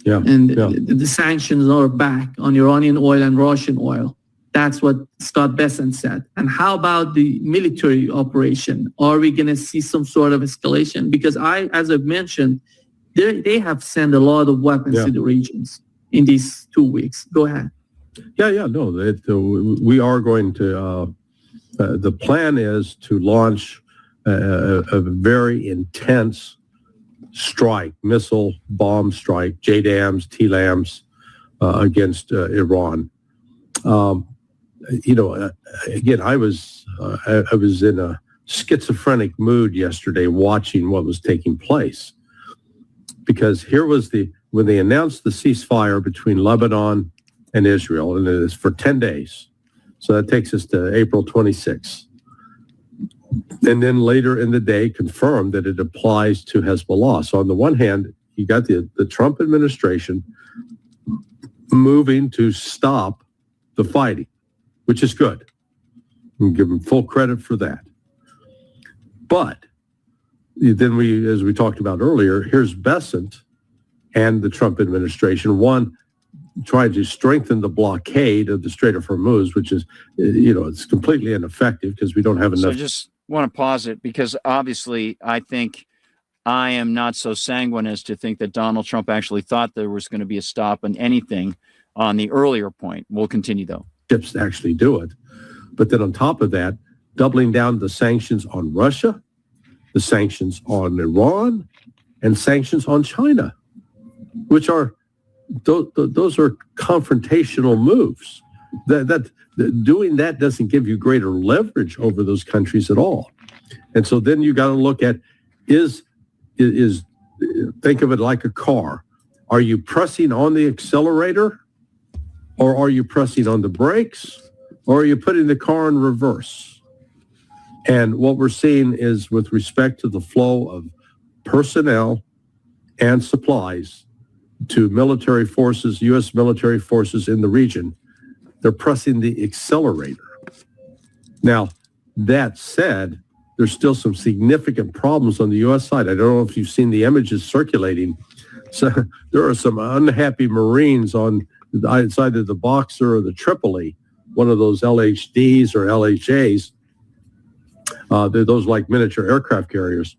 The sanctions are back on Iranian oil and Russian oil. That's what Scott Bessent said. And how about the military operation? Are we going to see some sort of escalation? Because as I've mentioned, they have sent a lot of weapons to the regions in these 2 weeks. Go ahead. We are going to, the plan is to launch a very intense strike, missile bomb strike, JDAMs, TLAMs against Iran. Again, I was in a schizophrenic mood yesterday watching what was taking place, because here was when they announced the ceasefire between Lebanon and Israel, and it is for 10 days. So that takes us to April 26th. And then later in the day confirmed that it applies to Hezbollah. So on the one hand, you got the Trump administration moving to stop the fighting, which is good. And give them full credit for that. But then as we talked about earlier, here's Bessent and the Trump administration, one trying to strengthen the blockade of the Strait of Hormuz, which is, it's completely ineffective because we don't have enough. So I just want to pause it, because obviously I think I am not so sanguine as to think that Donald Trump actually thought there was going to be a stop on anything on the earlier point. We'll continue, though. Ships to actually do it. But then on top of that, doubling down the sanctions on Russia, the sanctions on Iran, and sanctions on China, which are those are confrontational moves. That doing that doesn't give you greater leverage over those countries at all. And so then you got to look at is think of it like a car. Are you pressing on the accelerator, or are you pressing on the brakes, or are you putting the car in reverse? And what we're seeing is, with respect to the flow of personnel and supplies to military forces, U.S. military forces in the region, they're pressing the accelerator. Now, that said, there's still some significant problems on the U.S. side. I don't know if you've seen the images circulating. So there are some unhappy Marines on either the Boxer or the Tripoli, one of those LHDs or LHAs. They're those like miniature aircraft carriers.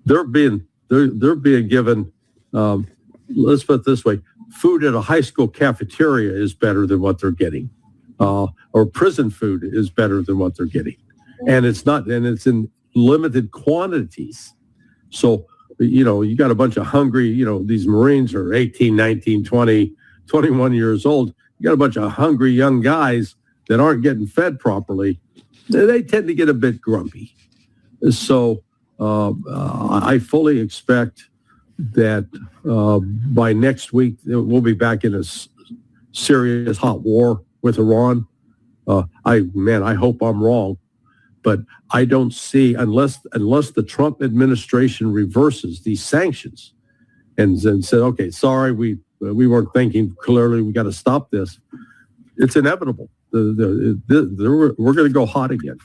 They're being given, let's put it this way, food at a high school cafeteria is better than what they're getting, or prison food is better than what they're getting, and it's in limited quantities. So you got a bunch of hungry, these Marines are 18, 19, 20, 21 years old. You got a bunch of hungry young guys that aren't getting fed properly. They tend to get a bit grumpy. So I fully expect that by next week, we'll be back in a serious hot war with Iran. I hope I'm wrong, but I don't see, unless the Trump administration reverses these sanctions and said, okay, sorry, we weren't thinking clearly, we got to stop this. It's inevitable. We're going to go hot again.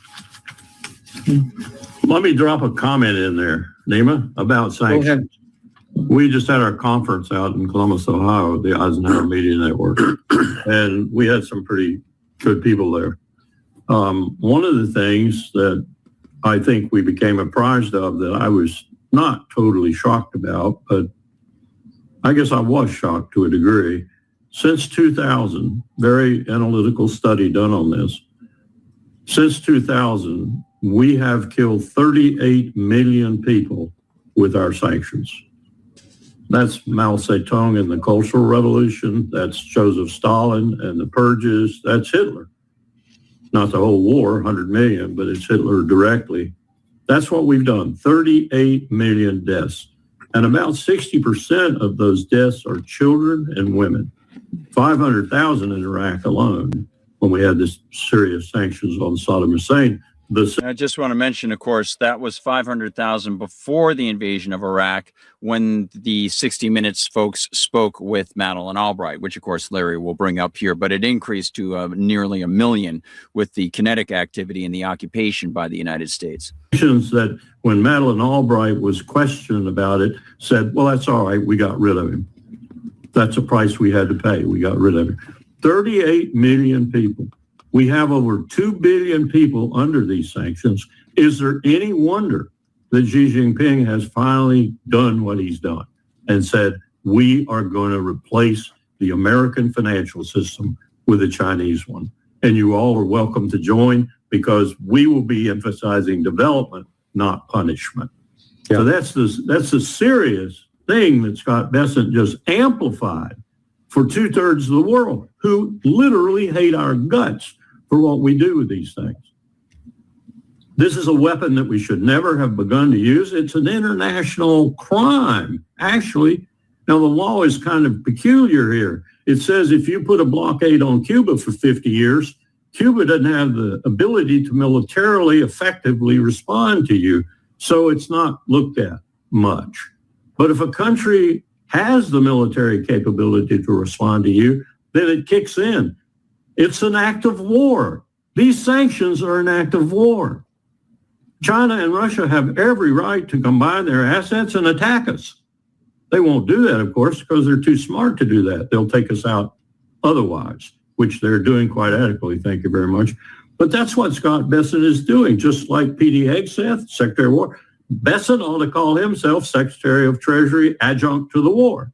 Let me drop a comment in there, Nima, about sanctions. We just had our conference out in Columbus, Ohio, the Eisenhower Media Network, and we had some pretty good people there. One of the things that I think we became apprised of that I was not totally shocked about, but I guess I was shocked to a degree. Since 2000, very analytical study done on this. Since 2000, we have killed 38 million people with our sanctions. That's Mao Zedong and the Cultural Revolution. That's Joseph Stalin and the purges. That's Hitler. Not the whole war, 100 million, but it's Hitler directly. That's what we've done, 38 million deaths. And about 60% of those deaths are children and women. 500,000 in Iraq alone when we had this serious sanctions on Saddam Hussein. I just want to mention, of course, that was 500,000 before the invasion of Iraq, when the 60 Minutes folks spoke with Madeleine Albright, which, of course, Larry will bring up here. But it increased to nearly 1 million with the kinetic activity and the occupation by the United States. That when Madeleine Albright was questioned about it, said, well, that's all right. We got rid of him. That's a price we had to pay. We got rid of him. 38 million people. We have over 2 billion people under these sanctions. Is there any wonder that Xi Jinping has finally done what he's done and said, we are going to replace the American financial system with a Chinese one? And you all are welcome to join, because we will be emphasizing development not punishment. Yeah. So that's the serious thing that Scott Bessent just amplified for 2/3 of the world who literally hate our guts for what we do with these things. This is a weapon that we should never have begun to use. It's an international crime, actually. Now, the law is kind of peculiar here. It says if you put a blockade on Cuba for 50 years, Cuba doesn't have the ability to militarily effectively respond to you. So it's not looked at much. But if a country has the military capability to respond to you, then it kicks in. It's an act of war. These sanctions are an act of war. China and Russia have every right to combine their assets and attack us. They won't do that, of course, because they're too smart to do that. They'll take us out otherwise, which they're doing quite adequately, thank you very much. But that's what Scott Bessent is doing, just like P.D. Hegseth, Secretary of War. Bessent ought to call himself Secretary of Treasury adjunct to the war.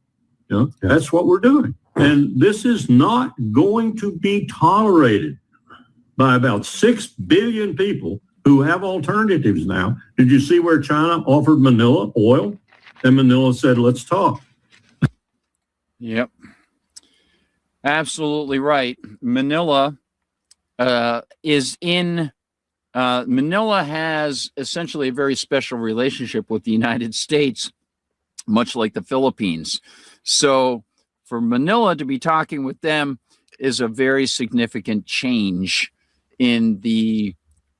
You know, that's what we're doing. And this is not going to be tolerated by about 6 billion people who have alternatives now. Did you see where China offered Manila oil? And Manila said, let's talk. Yep. Absolutely right. Manila Manila has essentially a very special relationship with the United States, much like the Philippines. So for Manila to be talking with them is a very significant change in the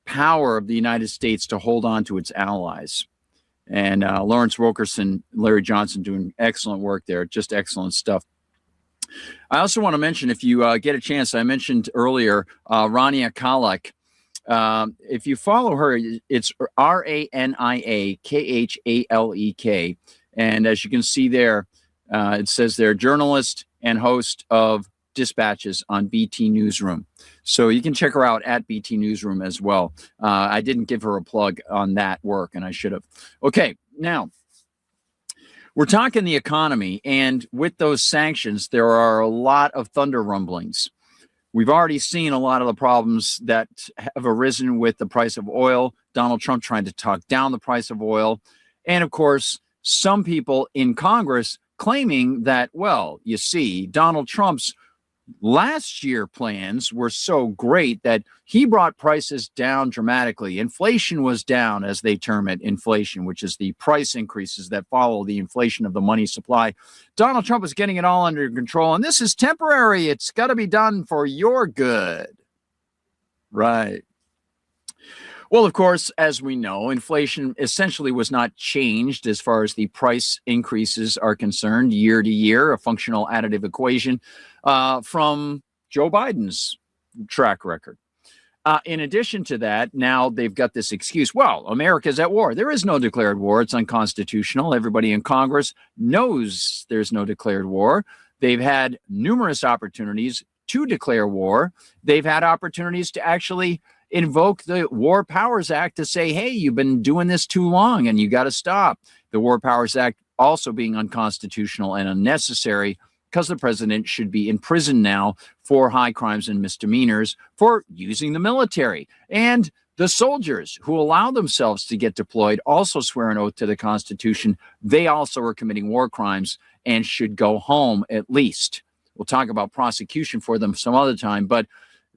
power of the United States to hold on to its allies. And Lawrence Wilkerson, Larry Johnson doing excellent work there, just excellent stuff. I also want to mention, if you get a chance, I mentioned earlier, Rania Khalek. If you follow her, it's Rania Khalek. And as you can see there, it says they're journalist and host of Dispatches on BT Newsroom. So you can check her out at BT Newsroom as well. I didn't give her a plug on that work, and I should have. Okay, now we're talking the economy, and with those sanctions, there are a lot of thunder rumblings. We've already seen a lot of the problems that have arisen with the price of oil, Donald Trump trying to talk down the price of oil, and of course, some people in Congress claiming that, well, you see, Donald Trump's last year plans were so great that he brought prices down dramatically. Inflation was down, as they term it, inflation, which is the price increases that follow the inflation of the money supply. Donald Trump is getting it all under control, and this is temporary. It's got to be done for your good. Right. Well, of course, as we know, inflation essentially was not changed as far as the price increases are concerned year to year, a functional additive equation from Joe Biden's track record. In addition to that, now they've got this excuse. Well, America's at war. There is no declared war. It's unconstitutional. Everybody in Congress knows there's no declared war. They've had numerous opportunities to declare war. They've had opportunities to actually invoke the War Powers Act to say, hey, you've been doing this too long and you got to stop. The War Powers Act also being unconstitutional and unnecessary because the president should be in prison now for high crimes and misdemeanors for using the military. And the soldiers who allow themselves to get deployed also swear an oath to the Constitution. They also are committing war crimes and should go home at least. We'll talk about prosecution for them some other time, but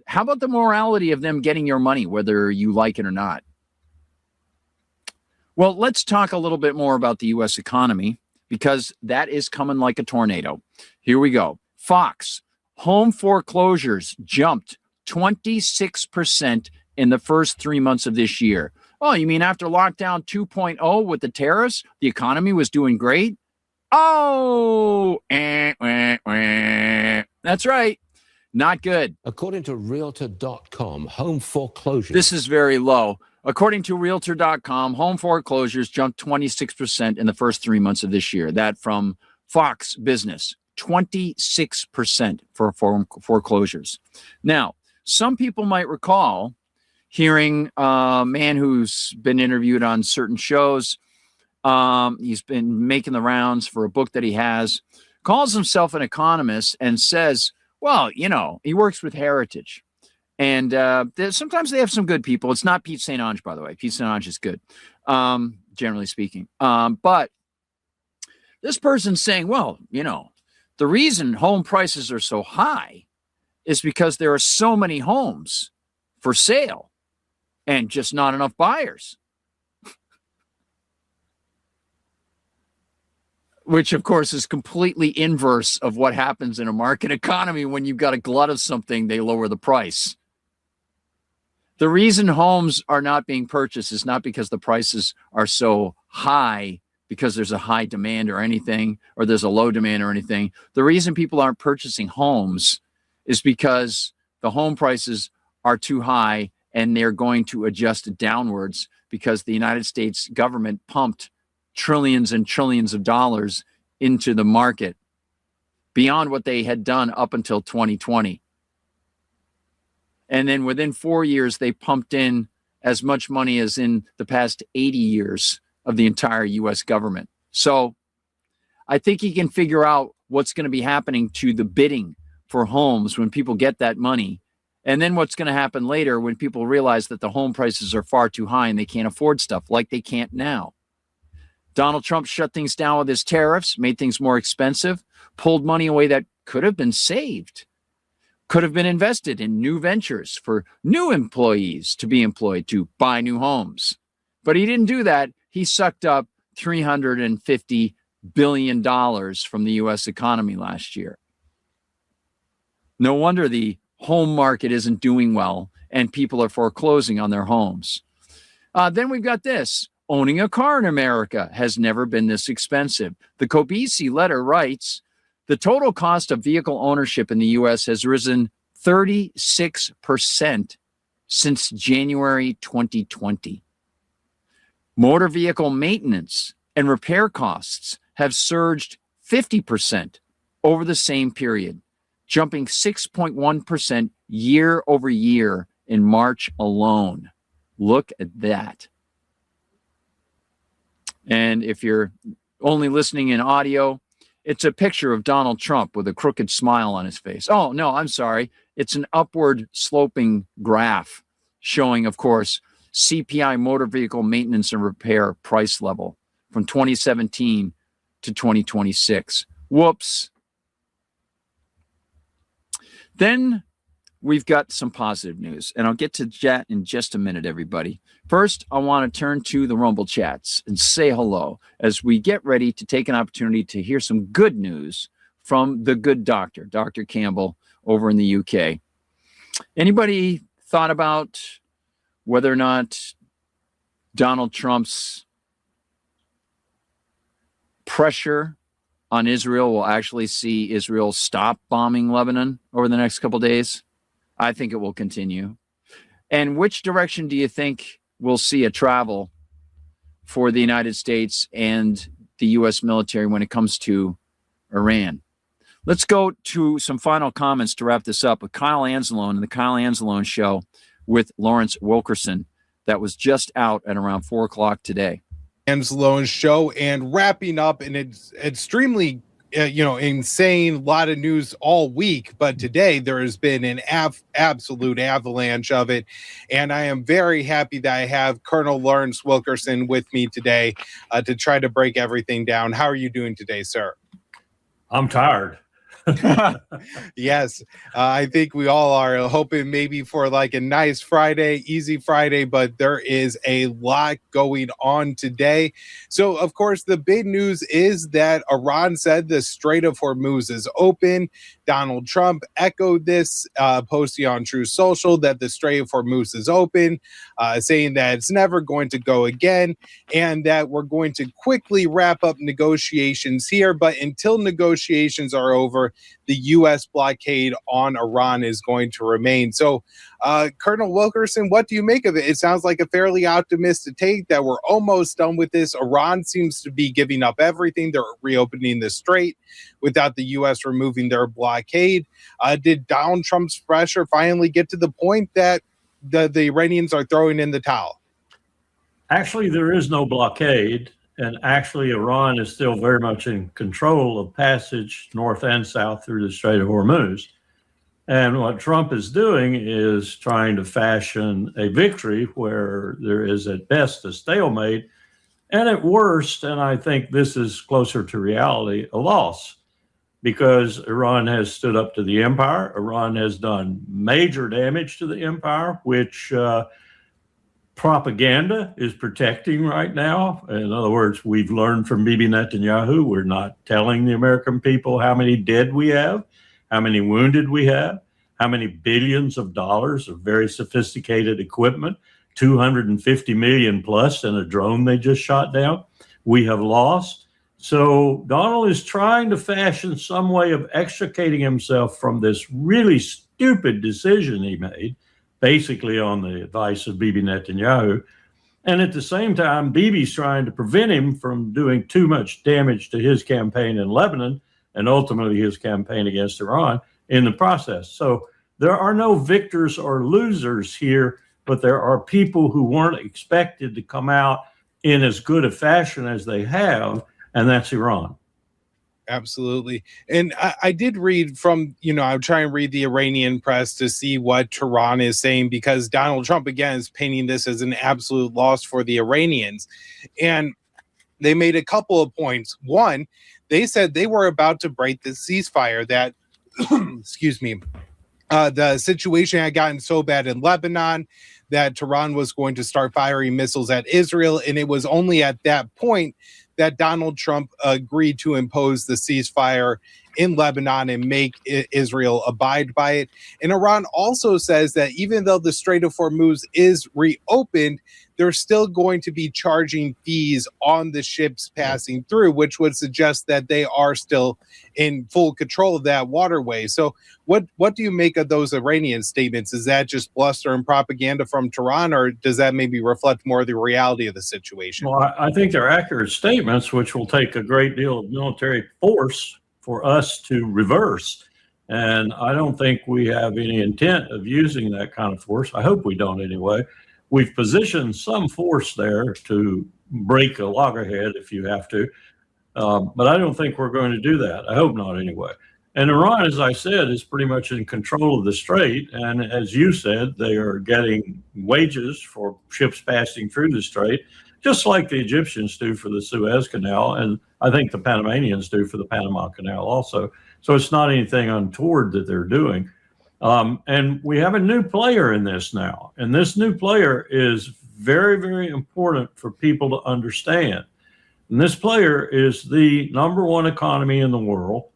how about the morality of them getting your money, whether you like it or not? Well, let's talk a little bit more about the U.S. economy, because that is coming like a tornado. Here we go. Fox, home foreclosures jumped 26% in the first 3 months of this year. Oh, you mean after lockdown 2.0 with the tariffs, the economy was doing great? Oh, that's right. Not good. According to Realtor.com, home foreclosures. This is very low. According to Realtor.com, home foreclosures jumped 26% in the first 3 months of this year. That from Fox Business, 26% for foreclosures. Now, some people might recall hearing a man who's been interviewed on certain shows. He's been making the rounds for a book that he has, calls himself an economist and says, well, you know, he works with Heritage. And sometimes they have some good people. It's not Pete St. Onge, by the way. Pete St. Onge is good, generally speaking. But this person's saying, well, the reason home prices are so high is because there are so many homes for sale and just not enough buyers. Which, of course, is completely inverse of what happens in a market economy. When you've got a glut of something, they lower the price. The reason homes are not being purchased is not because the prices are so high, because there's a high demand or anything, or there's a low demand or anything. The reason people aren't purchasing homes is because the home prices are too high and they're going to adjust downwards because the United States government pumped trillions and trillions of dollars into the market beyond what they had done up until 2020. And then within 4 years, they pumped in as much money as in the past 80 years of the entire U.S. government. So I think he can figure out what's going to be happening to the bidding for homes when people get that money. And then what's going to happen later when people realize that the home prices are far too high and they can't afford stuff like they can't now. Donald Trump shut things down with his tariffs, made things more expensive, pulled money away that could have been saved, could have been invested in new ventures for new employees to be employed to buy new homes. But he didn't do that. He sucked up $350 billion from the U.S. economy last year. No wonder the home market isn't doing well and people are foreclosing on their homes. Then we've got this. Owning a car in America has never been this expensive. The Kobisi letter writes, the total cost of vehicle ownership in the U.S. has risen 36% since January 2020. Motor vehicle maintenance and repair costs have surged 50% over the same period, jumping 6.1% year over year in March alone. Look at that. And if you're only listening in audio, it's a picture of Donald Trump with a crooked smile on his face. Oh, no, I'm sorry. It's an upward sloping graph showing, of course, CPI motor vehicle maintenance and repair price level from 2017 to 2026. Whoops. Then we've got some positive news, and I'll get to that in just a minute, everybody. First, I want to turn to the Rumble chats and say hello as we get ready to take an opportunity to hear some good news from the good doctor, Dr. Campbell, over in the UK. Anybody thought about whether or not Donald Trump's pressure on Israel will actually see Israel stop bombing Lebanon over the next couple of days? I think it will continue. And which direction do you think we'll see a travel for the United States and the U.S. military when it comes to Iran? Let's go to some final comments to wrap this up with Kyle Anzalone and the Kyle Anzalone Show with Lawrence Wilkerson that was just out at around 4 o'clock today. Anzalone Show, and wrapping up an extremely insane lot of news all week, but today there has been an absolute avalanche of it, and I am very happy that I have Colonel Lawrence Wilkerson with me today to try to break everything down. How are you doing today, sir? I'm tired. Yes, I think we all are hoping maybe for like a nice Friday, easy Friday, but there is a lot going on today. So, of course, the big news is that Iran said the Strait of Hormuz is open. Donald Trump echoed this, posting on True Social that the Strait of Hormuz is open, saying that it's never going to go again and that we're going to quickly wrap up negotiations here. But until negotiations are over, the U.S. blockade on Iran is going to remain. So, Colonel Wilkerson, what do you make of it? It sounds like a fairly optimistic take that we're almost done with this. Iran seems to be giving up everything. They're reopening the Strait without the U.S. removing their blockade. Did Donald Trump's pressure finally get to the point that the Iranians are throwing in the towel? Actually, there is no blockade. And actually, Iran is still very much in control of passage north and south through the Strait of Hormuz. And what Trump is doing is trying to fashion a victory where there is at best a stalemate, and at worst, and I think this is closer to reality, a loss, because Iran has stood up to the empire. Iran has done major damage to the empire, which propaganda is protecting right now. In other words, we've learned from Bibi Netanyahu, we're not telling the American people how many dead we have, how many wounded we have, how many billions of dollars of very sophisticated equipment, 250 million plus in a drone they just shot down, we have lost. So Donald is trying to fashion some way of extricating himself from this really stupid decision he made, basically on the advice of Bibi Netanyahu. And at the same time, Bibi's trying to prevent him from doing too much damage to his campaign in Lebanon and ultimately his campaign against Iran in the process. So there are no victors or losers here, but there are people who weren't expected to come out in as good a fashion as they have, and that's Iran. Absolutely. And I did read from, I'm trying to read the Iranian press to see what Tehran is saying, because Donald Trump, again, is painting this as an absolute loss for the Iranians. And they made a couple of points. One, they said they were about to break the ceasefire that, excuse me, the situation had gotten so bad in Lebanon that Tehran was going to start firing missiles at Israel. And it was only at that point that Donald Trump agreed to impose the ceasefire in Lebanon and make Israel abide by it. And Iran also says that even though the Strait of Hormuz is reopened, they're still going to be charging fees on the ships passing through, which would suggest that they are still in full control of that waterway. So what do you make of those Iranian statements? Is that just bluster and propaganda from Tehran, or does that maybe reflect more of the reality of the situation? Well, I think they're accurate statements, which will take a great deal of military force for us to reverse. And I don't think we have any intent of using that kind of force. I hope we don't anyway. We've positioned some force there to break a loggerhead if you have to. But I don't think we're going to do that. I hope not anyway. And Iran, as I said, is pretty much in control of the Strait. And as you said, they are getting wages for ships passing through the Strait, just like the Egyptians do for the Suez Canal. And I think the Panamanians do for the Panama Canal also. So it's not anything untoward that they're doing. And we have a new player in this now. And this new player is very, very important for people to understand. And this player is the number one economy in the world,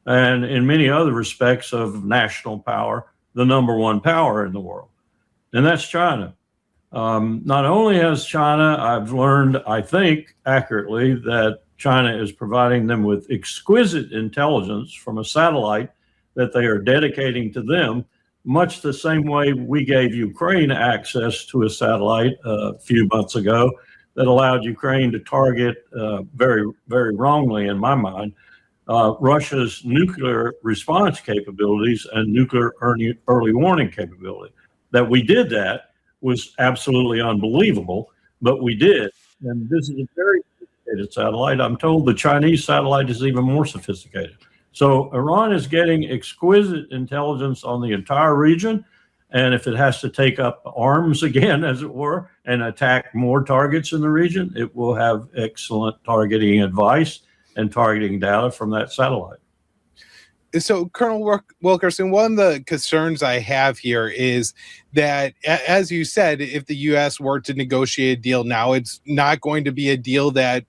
and in many other respects of national power, the number one power in the world. And that's China. Not only has China, I've learned, I think accurately, that China is providing them with exquisite intelligence from a satellite that they are dedicating to them, much the same way we gave Ukraine access to a satellite a few months ago that allowed Ukraine to target very, very wrongly, in my mind, Russia's nuclear response capabilities and nuclear early warning capability. That we did that was absolutely unbelievable, but we did. And this is a very sophisticated satellite. I'm told the Chinese satellite is even more sophisticated. So Iran is getting exquisite intelligence on the entire region. And if it has to take up arms again, as it were, and attack more targets in the region, it will have excellent targeting advice and targeting data from that satellite. So, Colonel Wilkerson, one of the concerns I have here is that, as you said, if the U.S. were to negotiate a deal now, it's not going to be a deal that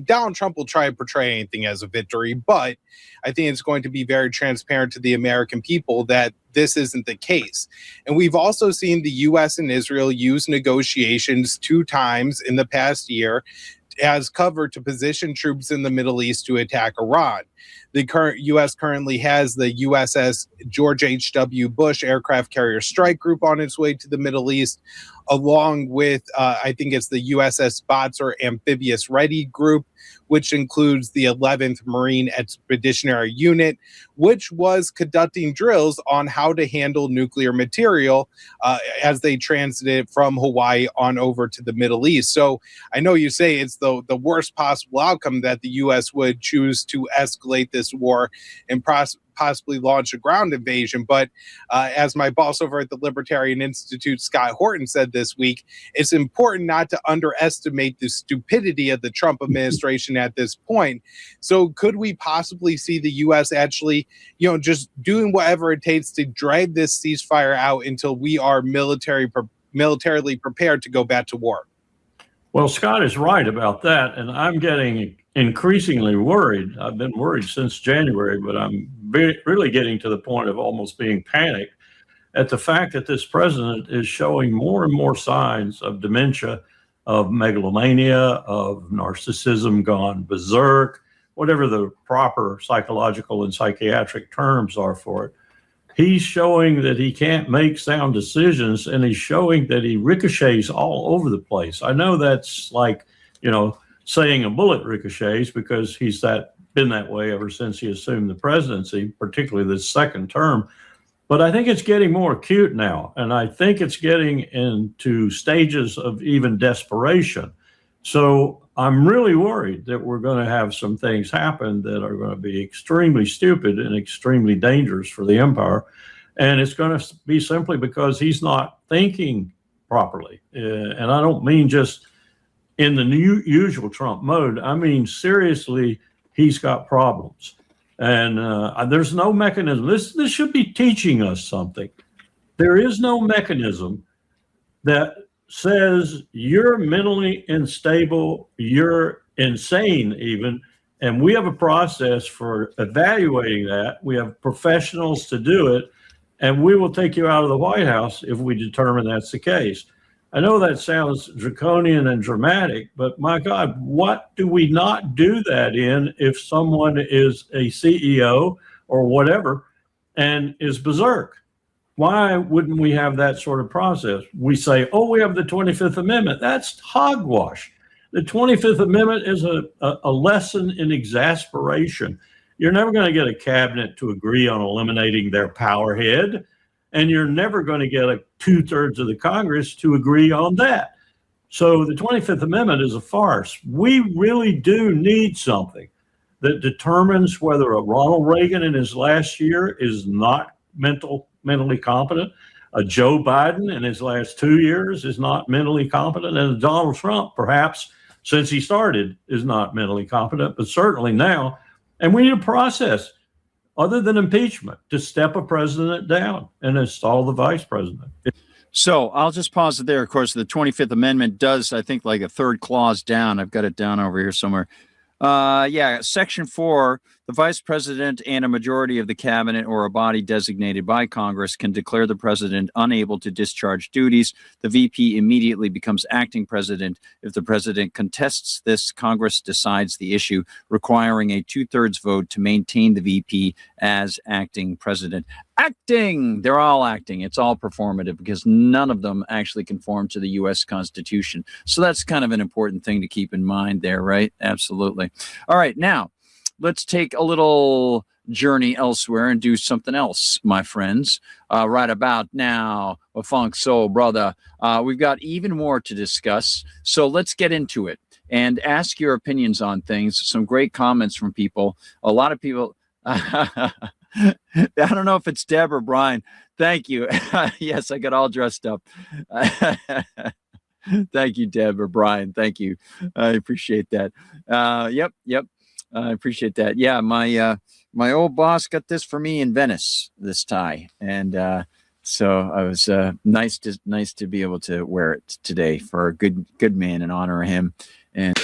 Donald Trump will try to portray anything as a victory. But I think it's going to be very transparent to the American people that this isn't the case. And we've also seen the U.S. and Israel use negotiations 2 times in the past year as cover to position troops in the Middle East to attack Iran. The current U.S. currently has the USS George H.W. Bush aircraft carrier strike group on its way to the Middle East, along with, I think it's the USS Spotzer amphibious ready group, which includes the 11th Marine Expeditionary Unit, which was conducting drills on how to handle nuclear material as they transited from Hawaii on over to the Middle East. So I know you say it's the worst possible outcome that the U.S. would choose to escalate this war and possibly launch a ground invasion. But as my boss over at the Libertarian Institute, Scott Horton, said this week, it's important not to underestimate the stupidity of the Trump administration at this point. So could we possibly see the U.S. actually, just doing whatever it takes to drag this ceasefire out until we are militarily prepared to go back to war? Well, Scott is right about that, and I'm getting increasingly worried. I've been worried since January, but I'm really getting to the point of almost being panicked at the fact that this president is showing more and more signs of dementia, of megalomania, of narcissism gone berserk, whatever the proper psychological and psychiatric terms are for it. He's showing that he can't make sound decisions, and he's showing that he ricochets all over the place. I know that's like, saying a bullet ricochets, because he's been that way ever since he assumed the presidency, particularly this second term. But I think it's getting more acute now, and I think it's getting into stages of even desperation. So I'm really worried that we're going to have some things happen that are going to be extremely stupid and extremely dangerous for the empire. And it's going to be simply because he's not thinking properly. And I don't mean just in the usual Trump mode. I mean, seriously, he's got problems. And there's no mechanism. This should be teaching us something. There is no mechanism that says you're mentally unstable, you're insane even, and we have a process for evaluating that. We have professionals to do it, and we will take you out of the White House if we determine that's the case. I know that sounds draconian and dramatic, but my God, what do we not do that in if someone is a CEO or whatever and is berserk? Why wouldn't we have that sort of process? We say, oh, we have the 25th Amendment. That's hogwash. The 25th Amendment is a lesson in exasperation. You're never going to get a cabinet to agree on eliminating their power head, and you're never going to get 2/3 of the Congress to agree on that. So the 25th Amendment is a farce. We really do need something that determines whether a Ronald Reagan in his last year is not mentally competent, a Joe Biden in his last 2 years is not mentally competent, and Donald Trump, perhaps since he started, is not mentally competent, but certainly now. And we need a process other than impeachment to step a president down and install the vice president. So I'll just pause it there. Of course, the 25th Amendment does, I think, like a third clause down. I've got it down over here somewhere. Section 4, the vice president and a majority of the cabinet or a body designated by Congress can declare the president unable to discharge duties. The VP immediately becomes acting president. If the president contests this, Congress decides the issue, requiring a 2/3 vote to maintain the VP as acting president. Acting! They're all acting. It's all performative because none of them actually conform to the U.S. Constitution. So that's kind of an important thing to keep in mind there, right? Absolutely. All right, now let's take a little journey elsewhere and do something else, my friends. Right about now, Funk Soul Brother, we've got even more to discuss. So let's get into it and ask your opinions on things. Some great comments from people. A lot of people. I don't know if it's Deb or Brian. Thank you. Yes, I got all dressed up. Thank you, Deb or Brian. Thank you. I appreciate that. Yep. I appreciate that. Yeah, my old boss got this for me in Venice, this tie, and so I was nice to be able to wear it today for a good man in honor of him. And